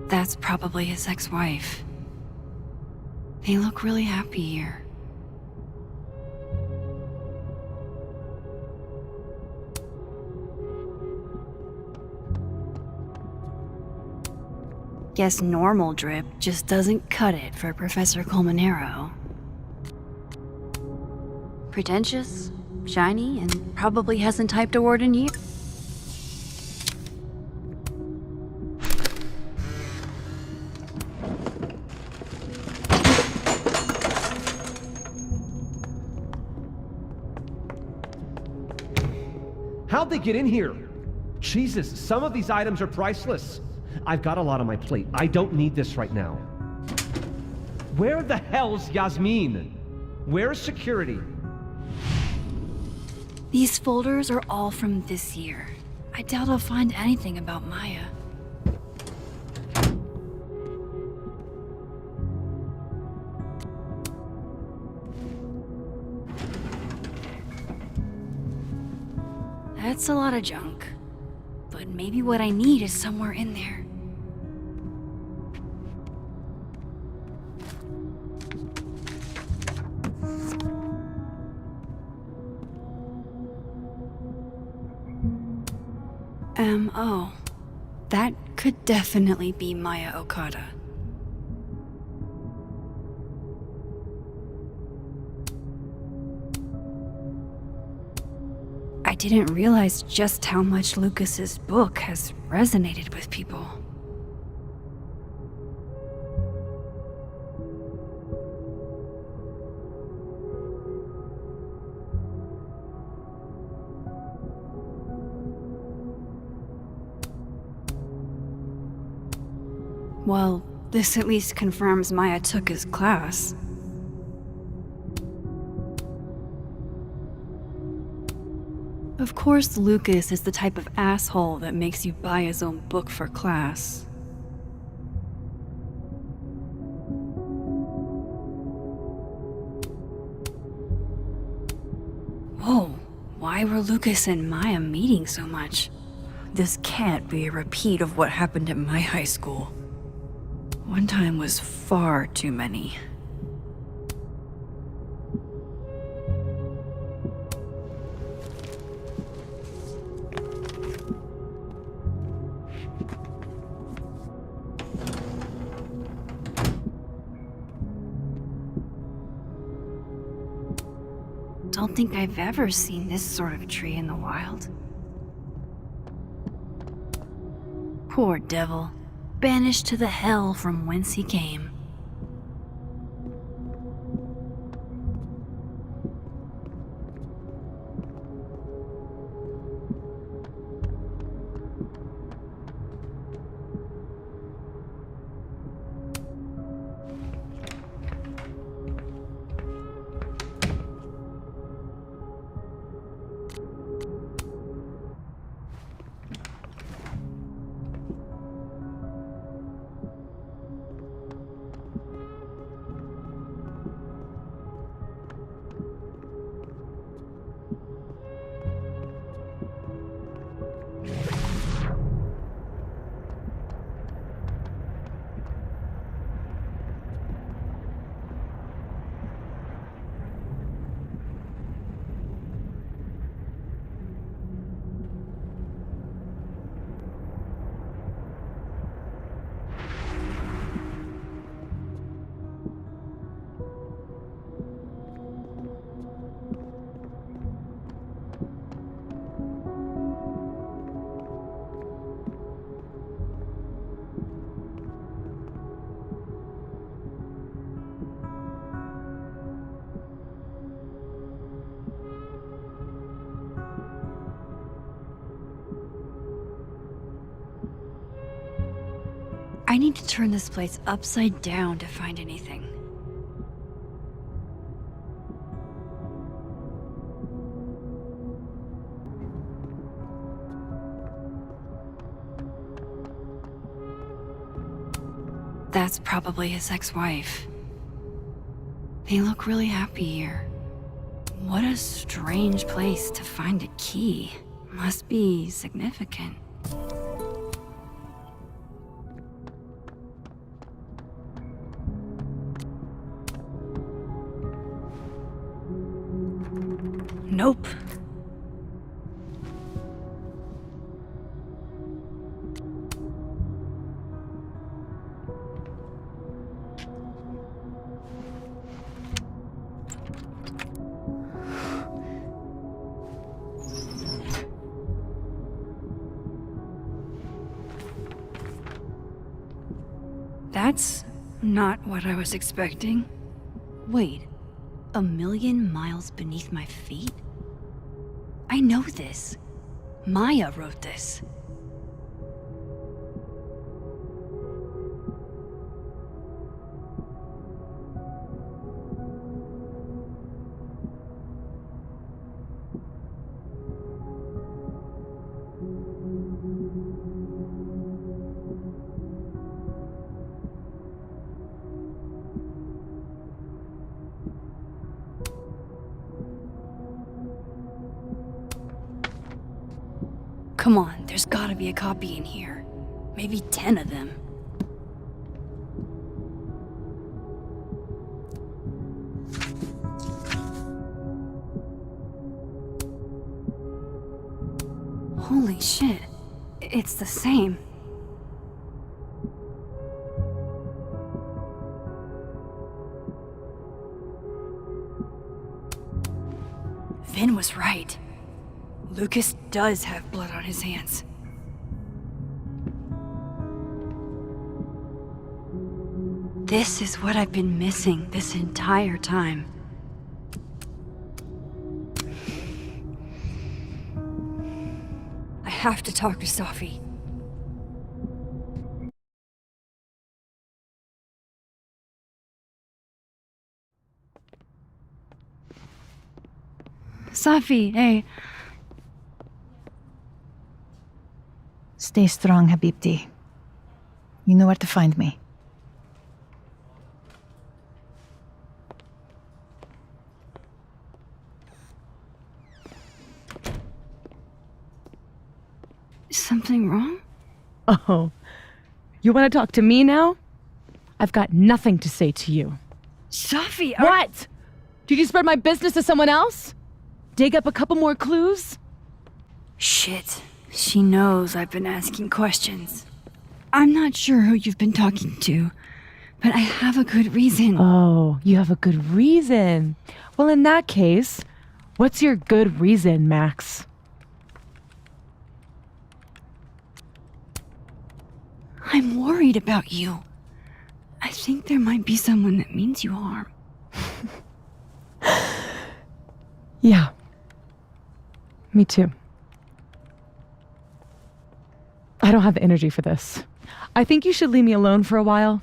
That's probably his ex-wife. They look really happy here. Guess normal drip just doesn't cut it for Professor Colmenero. Pretentious, shiny, and probably hasn't typed a word in years. How'd they get in here? Jesus, some of these items are priceless. I've got a lot on my plate. I don't need this right now. Where the hell's Yasmin? Where's security? These folders are all from this year. I doubt I'll find anything about Maya. That's a lot of junk. But maybe what I need is somewhere in there. Oh. That could definitely be Maya Okada. I didn't realize just how much Lucas's book has resonated with people. Well, this at least confirms Maya took his class. Of course, Lucas is the type of asshole that makes you buy his own book for class. Whoa, why were Lucas and Maya meeting so much? This can't be a repeat of what happened at my high school. One time was far too many. Don't think I've ever seen this sort of tree in the wild. Poor devil, banished to the hell from whence he came. I need to turn this place upside down to find anything. That's probably his ex-wife. They look really happy here. What a strange place to find a key. Must be significant. Nope. That's not what I was expecting. Wait, 1,000,000 miles beneath my feet? I know this. Maya wrote this. Come on, there's gotta be a copy in here. Maybe 10 of them. Holy shit, it's the same. Vin was right. Lucas does have blood on his hands. This is what I've been missing this entire time. I have to talk to Safi. Safi, hey. Stay strong, Habibti. You know where to find me. Is something wrong? Oh, you want to talk to me now? I've got nothing to say to you. Safi, What? Did you spread my business to someone else? Dig up a couple more clues? Shit. She knows I've been asking questions. I'm not sure who you've been talking to, but I have a good reason. Oh, you have a good reason. Well, in that case, what's your good reason, Max? I'm worried about you. I think there might be someone that means you harm. Yeah. Me too. I don't have the energy for this. I think you should leave me alone for a while.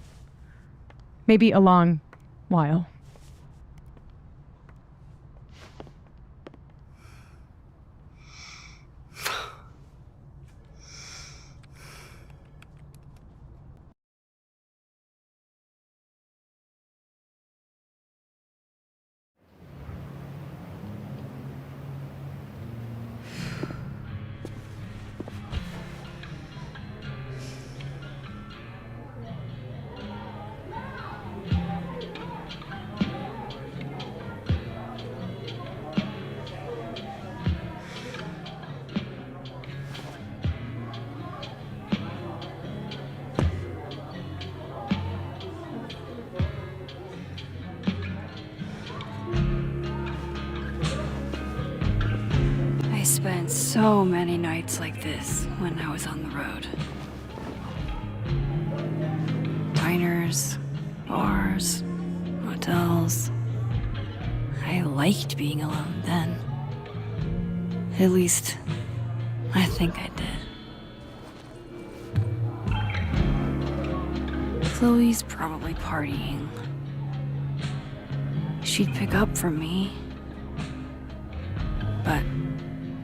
Maybe a long while. I spent so many nights like this when I was on the road. Diners, bars, hotels. I liked being alone then. At least, I think I did. Chloe's probably partying. She'd pick up from me. But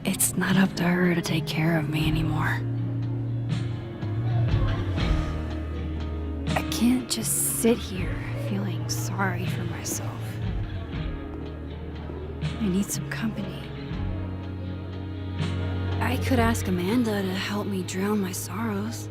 it's not up to her to take care of me anymore. I can't just sit here feeling sorry for myself. I need some company. I could ask Amanda to help me drown my sorrows.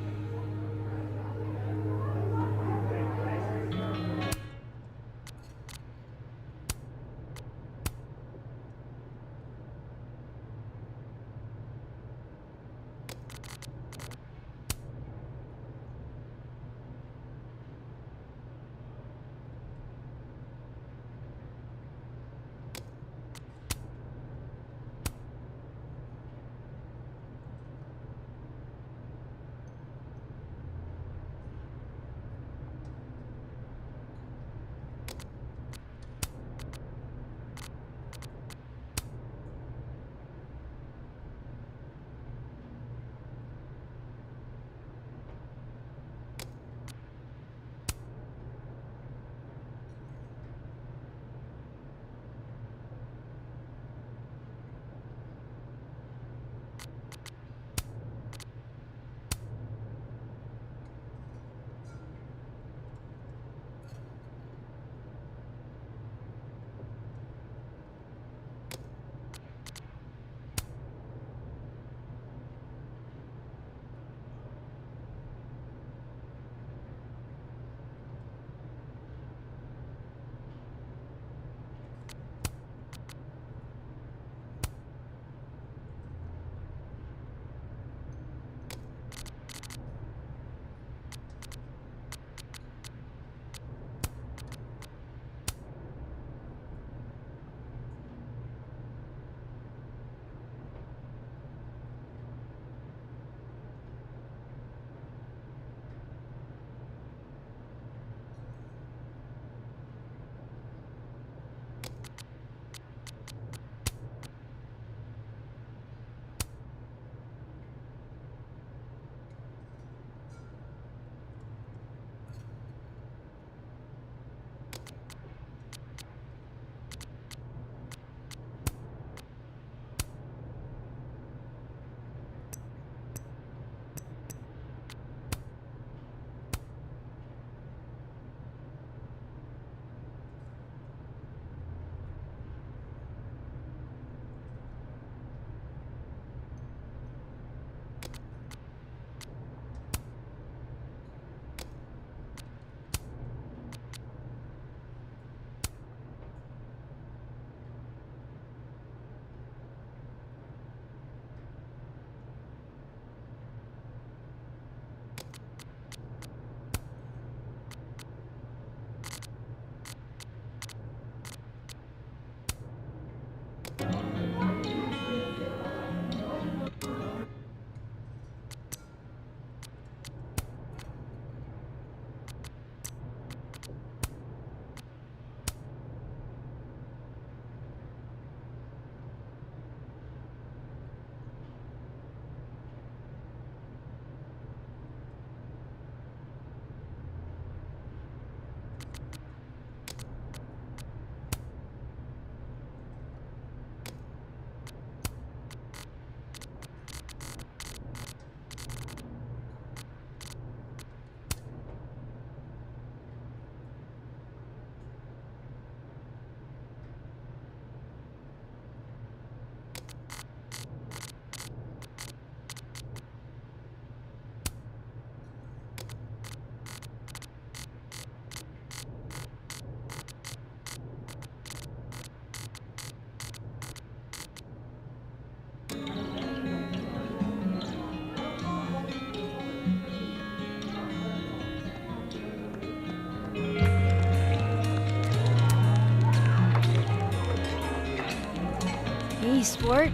Hey, sport.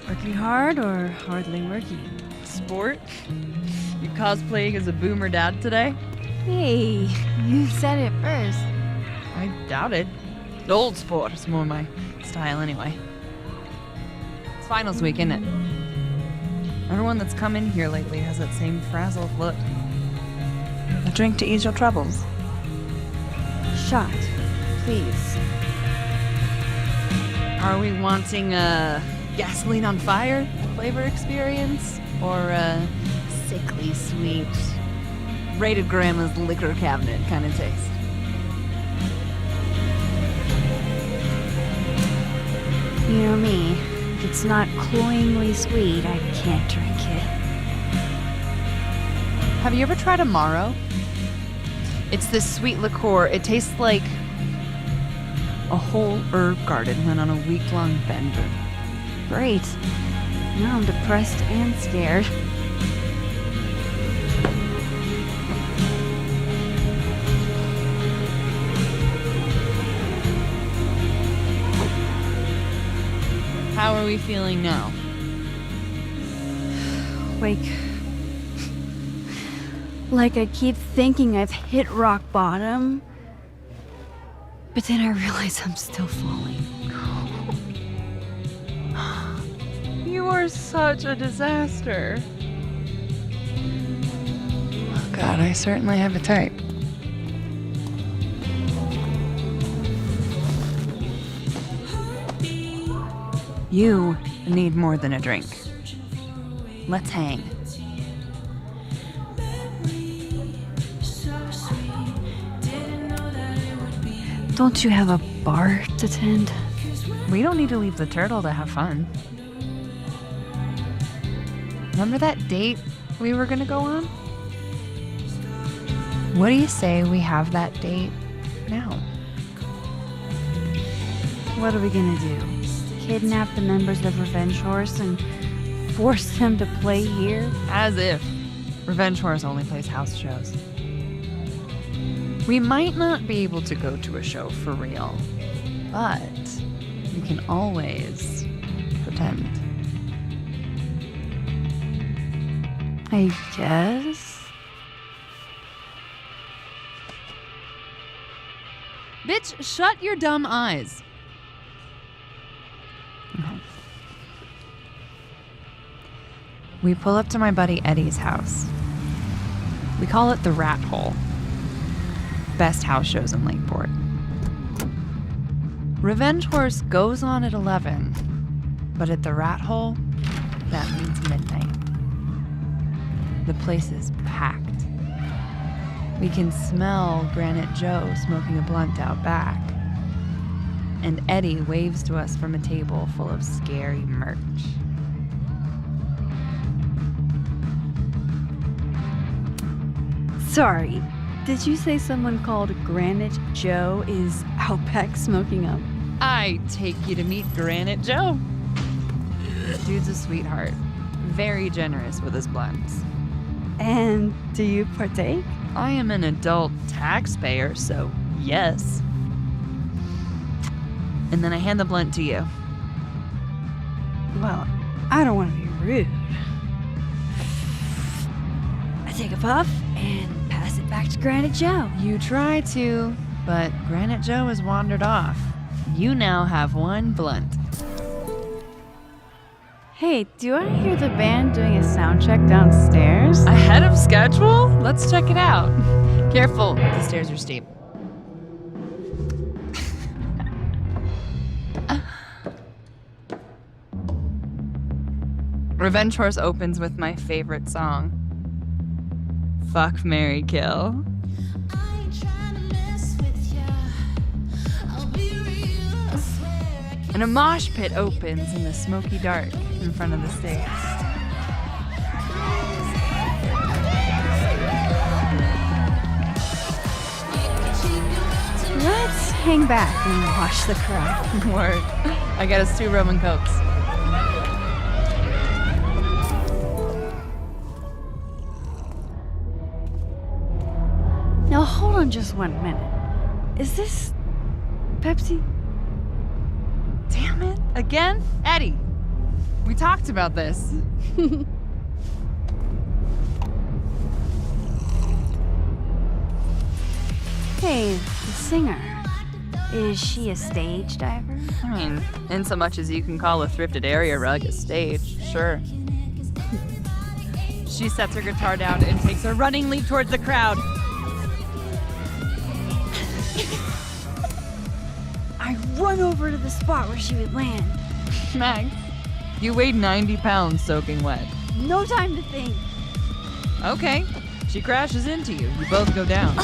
Working hard or hardly working? Sport? You cosplaying as a boomer dad today? Hey, you said it first. I doubt it. Old sport is more my style anyway. It's finals week, isn't it? Everyone that's come in here lately has that same frazzled look. A drink to ease your troubles. Shot, please. Are we wanting a gasoline on fire flavor experience? Or a sickly sweet, rated grandma's liquor cabinet kind of taste? You know me. If it's not cloyingly sweet, I can't drink it. Have you ever tried Amaro? It's this sweet liqueur. It tastes like a whole herb garden went on a week-long bender. Great. Now I'm depressed and scared. How are we feeling now? Like I keep thinking I've hit rock bottom, but then I realize I'm still falling. You are such a disaster. Oh God, I certainly have a type. You need more than a drink. Let's hang. Don't you have a bar to tend? We don't need to leave the turtle to have fun. Remember that date we were gonna go on? What do you say we have that date now? What are we gonna do? Kidnap the members of Revenge Horse and force them to play here? As if. Revenge Horse only plays house shows. We might not be able to go to a show for real, but we can always pretend. I guess. Bitch, shut your dumb eyes. We pull up to my buddy Eddie's house. We call it the Rat Hole. Best house shows in Lakeport. Revenge Horse goes on at 11, but at the Rat Hole, that means midnight. The place is packed. We can smell Granite Joe smoking a blunt out back. And Eddie waves to us from a table full of scary merch. Sorry, did you say someone called Granite Joe is out back smoking up? I take you to meet Granite Joe. Dude's a sweetheart. Very generous with his blunts. And do you partake? I am an adult taxpayer, so yes. And then I hand the blunt to you. Well, I don't want to be rude. I take a puff and pass it back to Granite Joe. You try to, but Granite Joe has wandered off. You now have one blunt. Hey, do I hear the band doing a sound check downstairs? Ahead of schedule? Let's check it out. Careful, the stairs are steep. Revenge Horse opens with my favorite song. Fuck, Marry, Kill. And a mosh pit opens in the smoky dark in front of the stage. Let's hang back and watch the crowd. Word. I got us 2 Roman Cokes. Now hold on just 1 minute. Is this Pepsi? Damn it. Again? Eddie, we talked about this. Hey, the singer. Is she a stage diver? I mean, in so much as you can call a thrifted area rug a stage, sure. She sets her guitar down and takes a running leap towards the crowd. run over to the spot where she would land. Max, you weighed 90 pounds soaking wet. No time to think. Okay, she crashes into you. You both go down.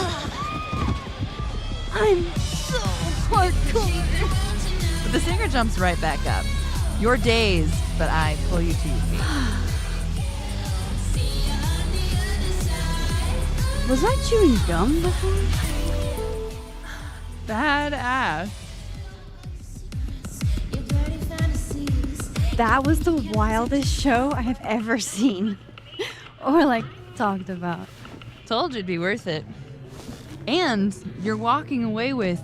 I'm so hardcore. But the singer jumps right back up. You're dazed, but I pull you to your feet. Was I chewing gum before? Badass. That was the wildest show I have ever seen. Or like talked about. Told you it'd be worth it. And you're walking away with,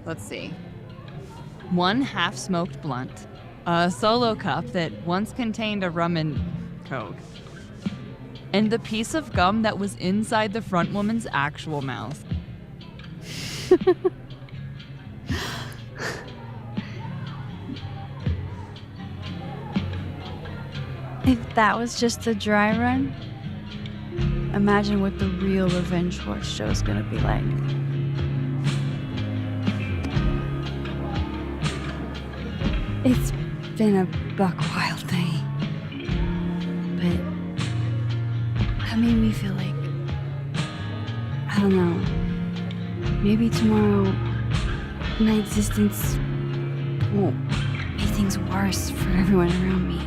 let's see, 1 half-smoked blunt, a solo cup that once contained a rum and coke, and the piece of gum that was inside the front woman's actual mouth. If that was just a dry run, imagine what the real Revenge Horse show is gonna be like. It's been a buck wild day, but that made me feel like, I don't know, maybe tomorrow my existence won't make things worse for everyone around me.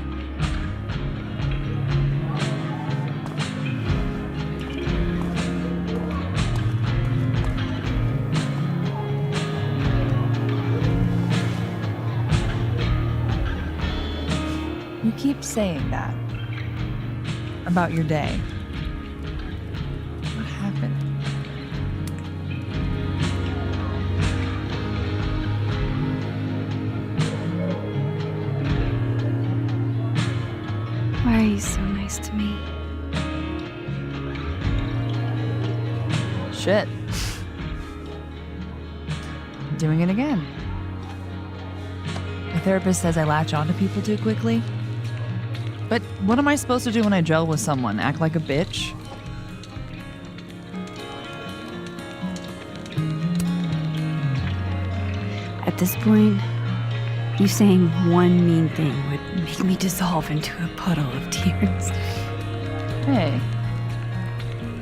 You keep saying that about your day. What happened? Why are you so nice to me? Shit. Doing it again. My therapist says I latch onto people too quickly. But what am I supposed to do when I gel with someone? Act like a bitch? At this point, you saying one mean thing would make me dissolve into a puddle of tears. Hey,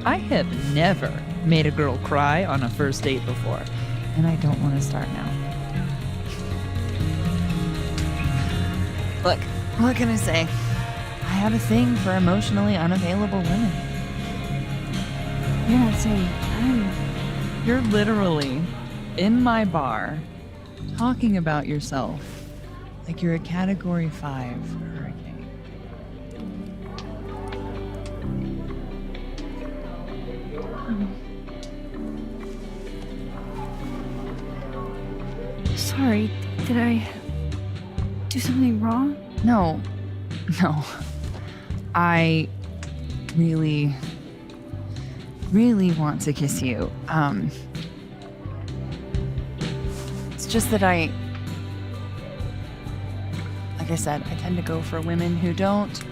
I have never made a girl cry on a first date before, and I don't want to start now. Look, what can I say? I have a thing for emotionally unavailable women. You're not saying You're literally in my bar talking about yourself like you're a Category 5 hurricane. Sorry, did I do something wrong? No. I really want to kiss you. It's just that like I said, I tend to go for women who don't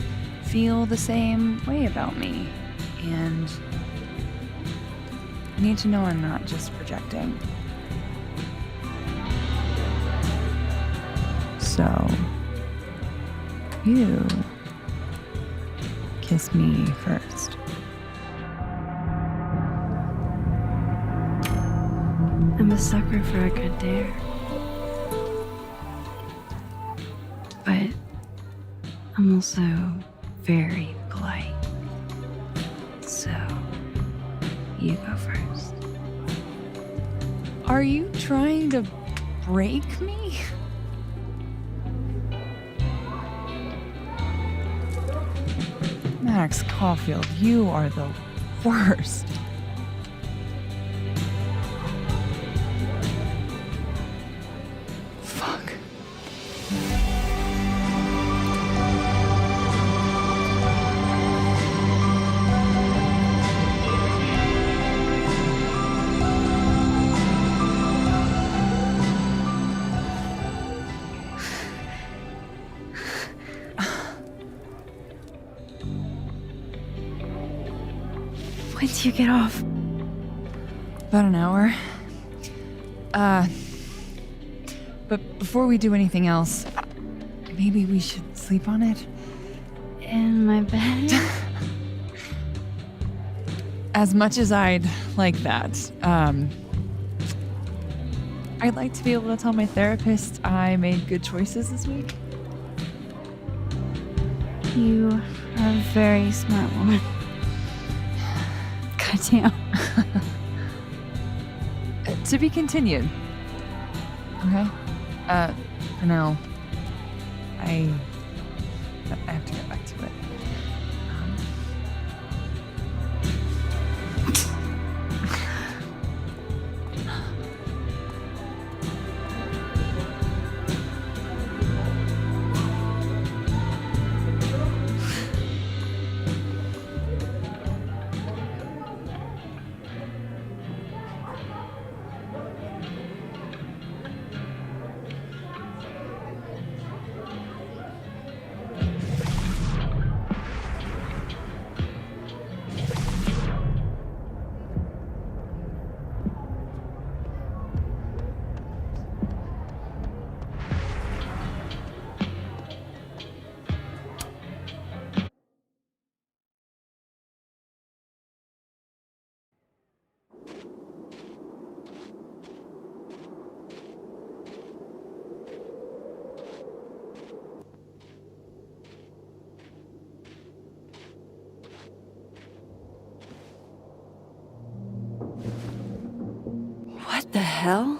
feel the same way about me. And I need to know I'm not just projecting. So, you kiss me first. I'm a sucker for a good dare. But I'm also very polite. So, you go first. Are you trying to break me? Max Caulfield, you are the worst. Fuck. When do you get off? About an hour. But before we do anything else, maybe we should sleep on it? In my bed? As much as I'd like that, I'd like to be able to tell my therapist I made good choices this week. You are a very smart woman. Goddamn. To be continued. Okay? For now, I have to get back to it. What the hell?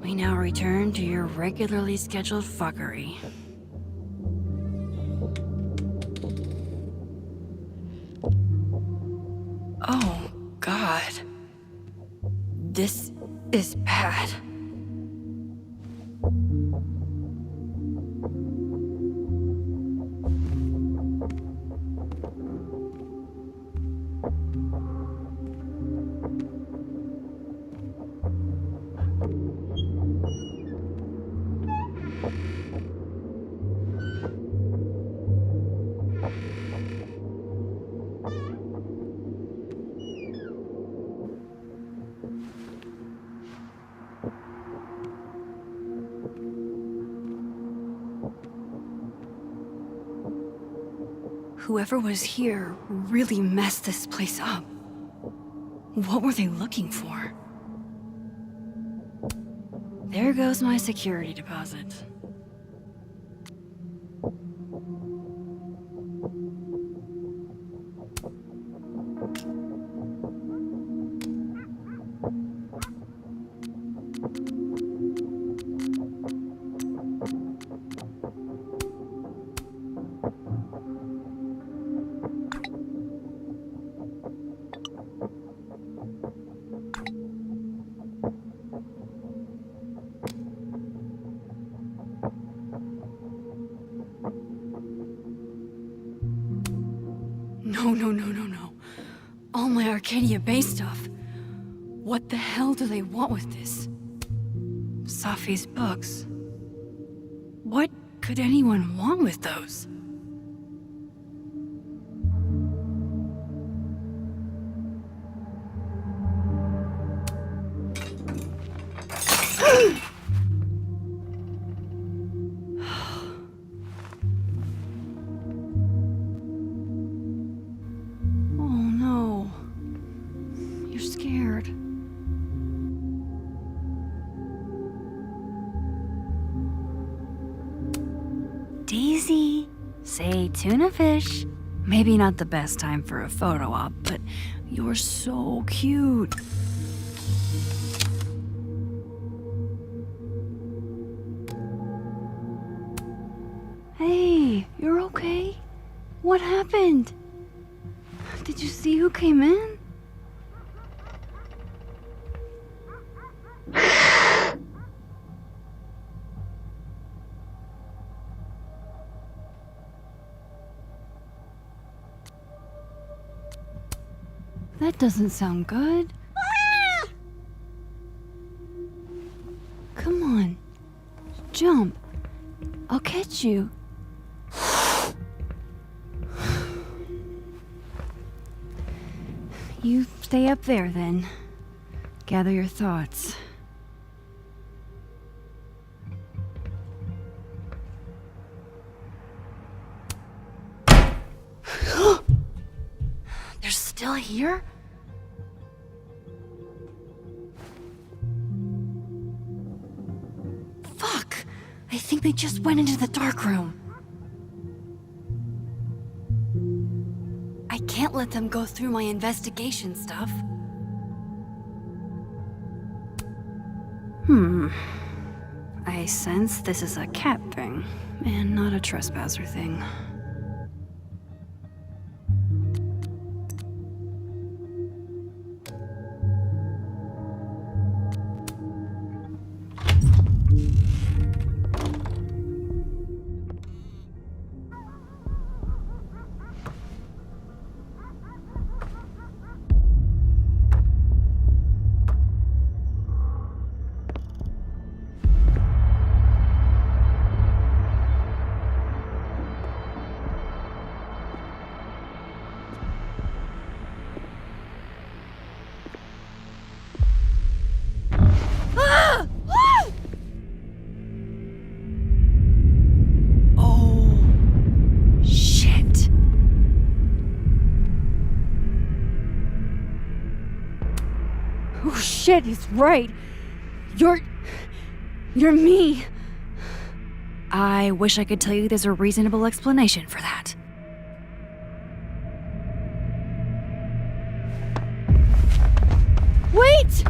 We now return to your regularly scheduled fuckery. Oh, God. This is bad. Whoever was here really messed this place up. What were they looking for? There goes my security deposit. No. All my Arcadia Bay stuff. What the hell do they want with this? Safi's books. What could anyone want with those? Daisy, say tuna fish. Maybe not the best time for a photo op, but you're so cute. Hey, you're okay? What happened? Did you see who came in? That doesn't sound good. Come on. Jump. I'll catch you. You stay up there then. Gather your thoughts. They're still here? Fuck! I think they just went into the dark room. I can't let them go through my investigation stuff. I sense this is a cat thing, and not a trespasser thing. Oh shit, he's right. You're me. I wish I could tell you there's a reasonable explanation for that. Wait!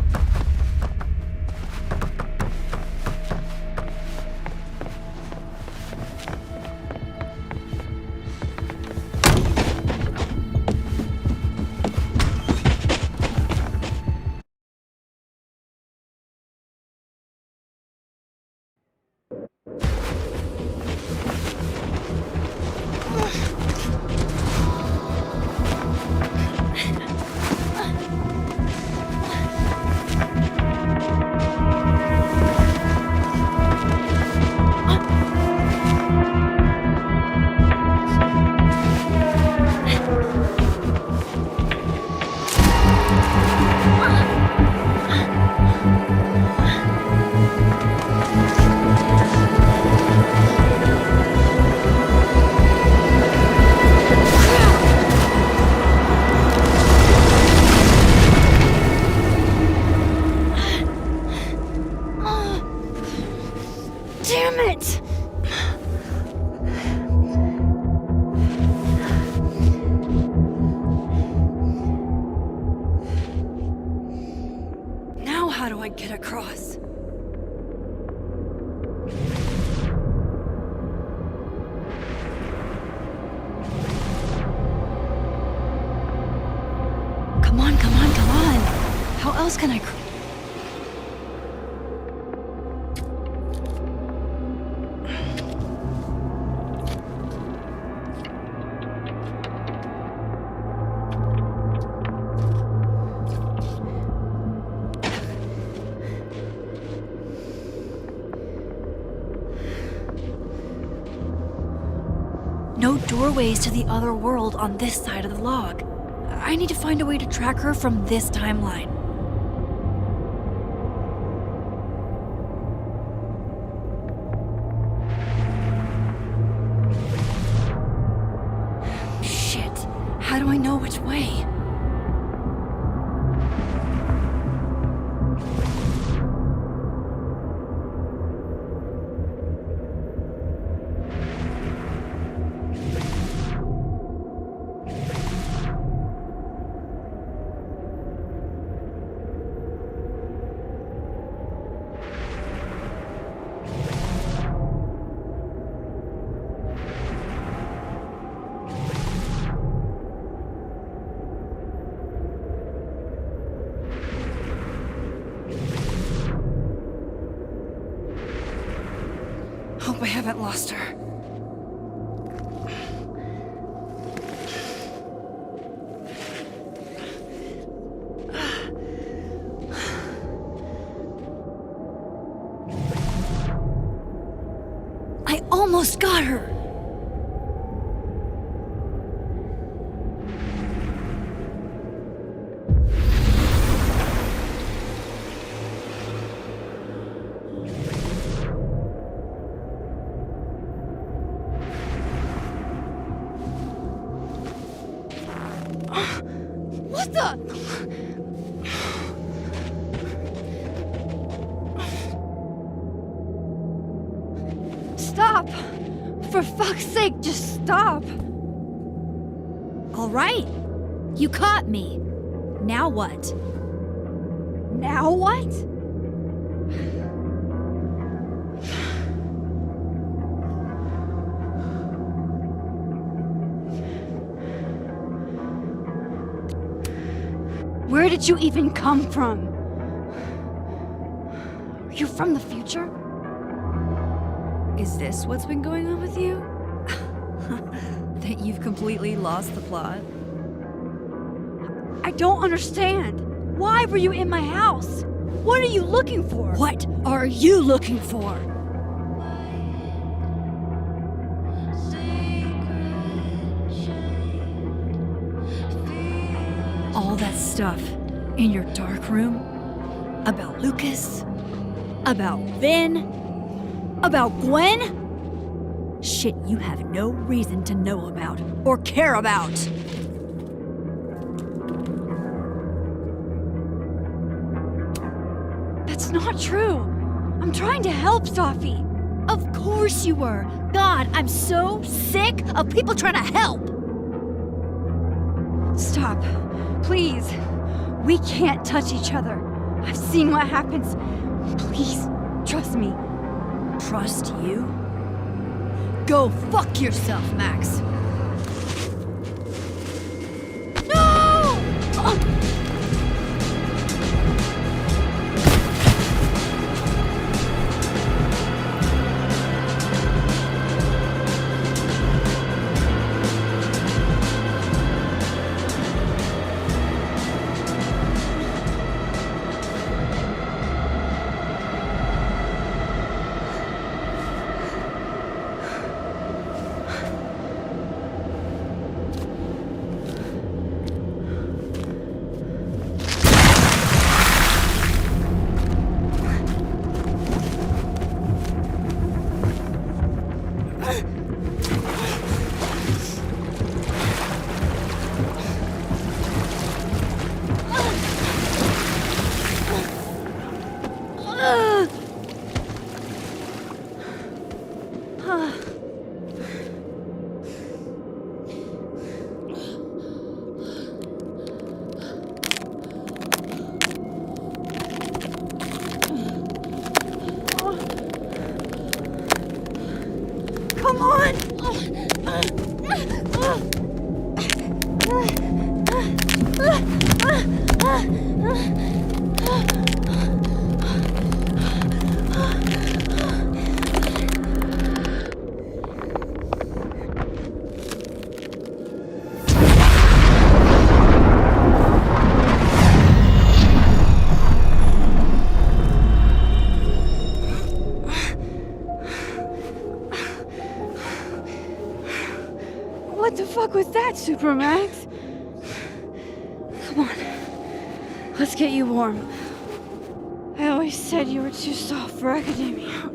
Damn it! Now how do I get across? Come on, come on, come on! How else can I No doorways to the other world on this side of the log. I need to find a way to track her from this timeline. Shit, how do I know which way? Hope I haven't lost her. I almost got her! What the? Stop! For fuck's sake, just stop! All right. You caught me. Now what? Now what? Where did you even come from? Are you from the future? Is this what's been going on with you? That you've completely lost the plot? I don't understand. Why were you in my house? What are you looking for? What are you looking for? All that stuff in your dark room about Lucas, about Vin, about Gwen? Shit you have no reason to know about or care about. That's not true. I'm trying to help, Safi. Of course you were. God, I'm so sick of people trying to help. Stop. Please. We can't touch each other. I've seen what happens. Please, trust me. Trust you? Go fuck yourself, Max. No! Come on! What the fuck was that, Supermax? Come on. Let's get you warm. I always said you were too soft for academia.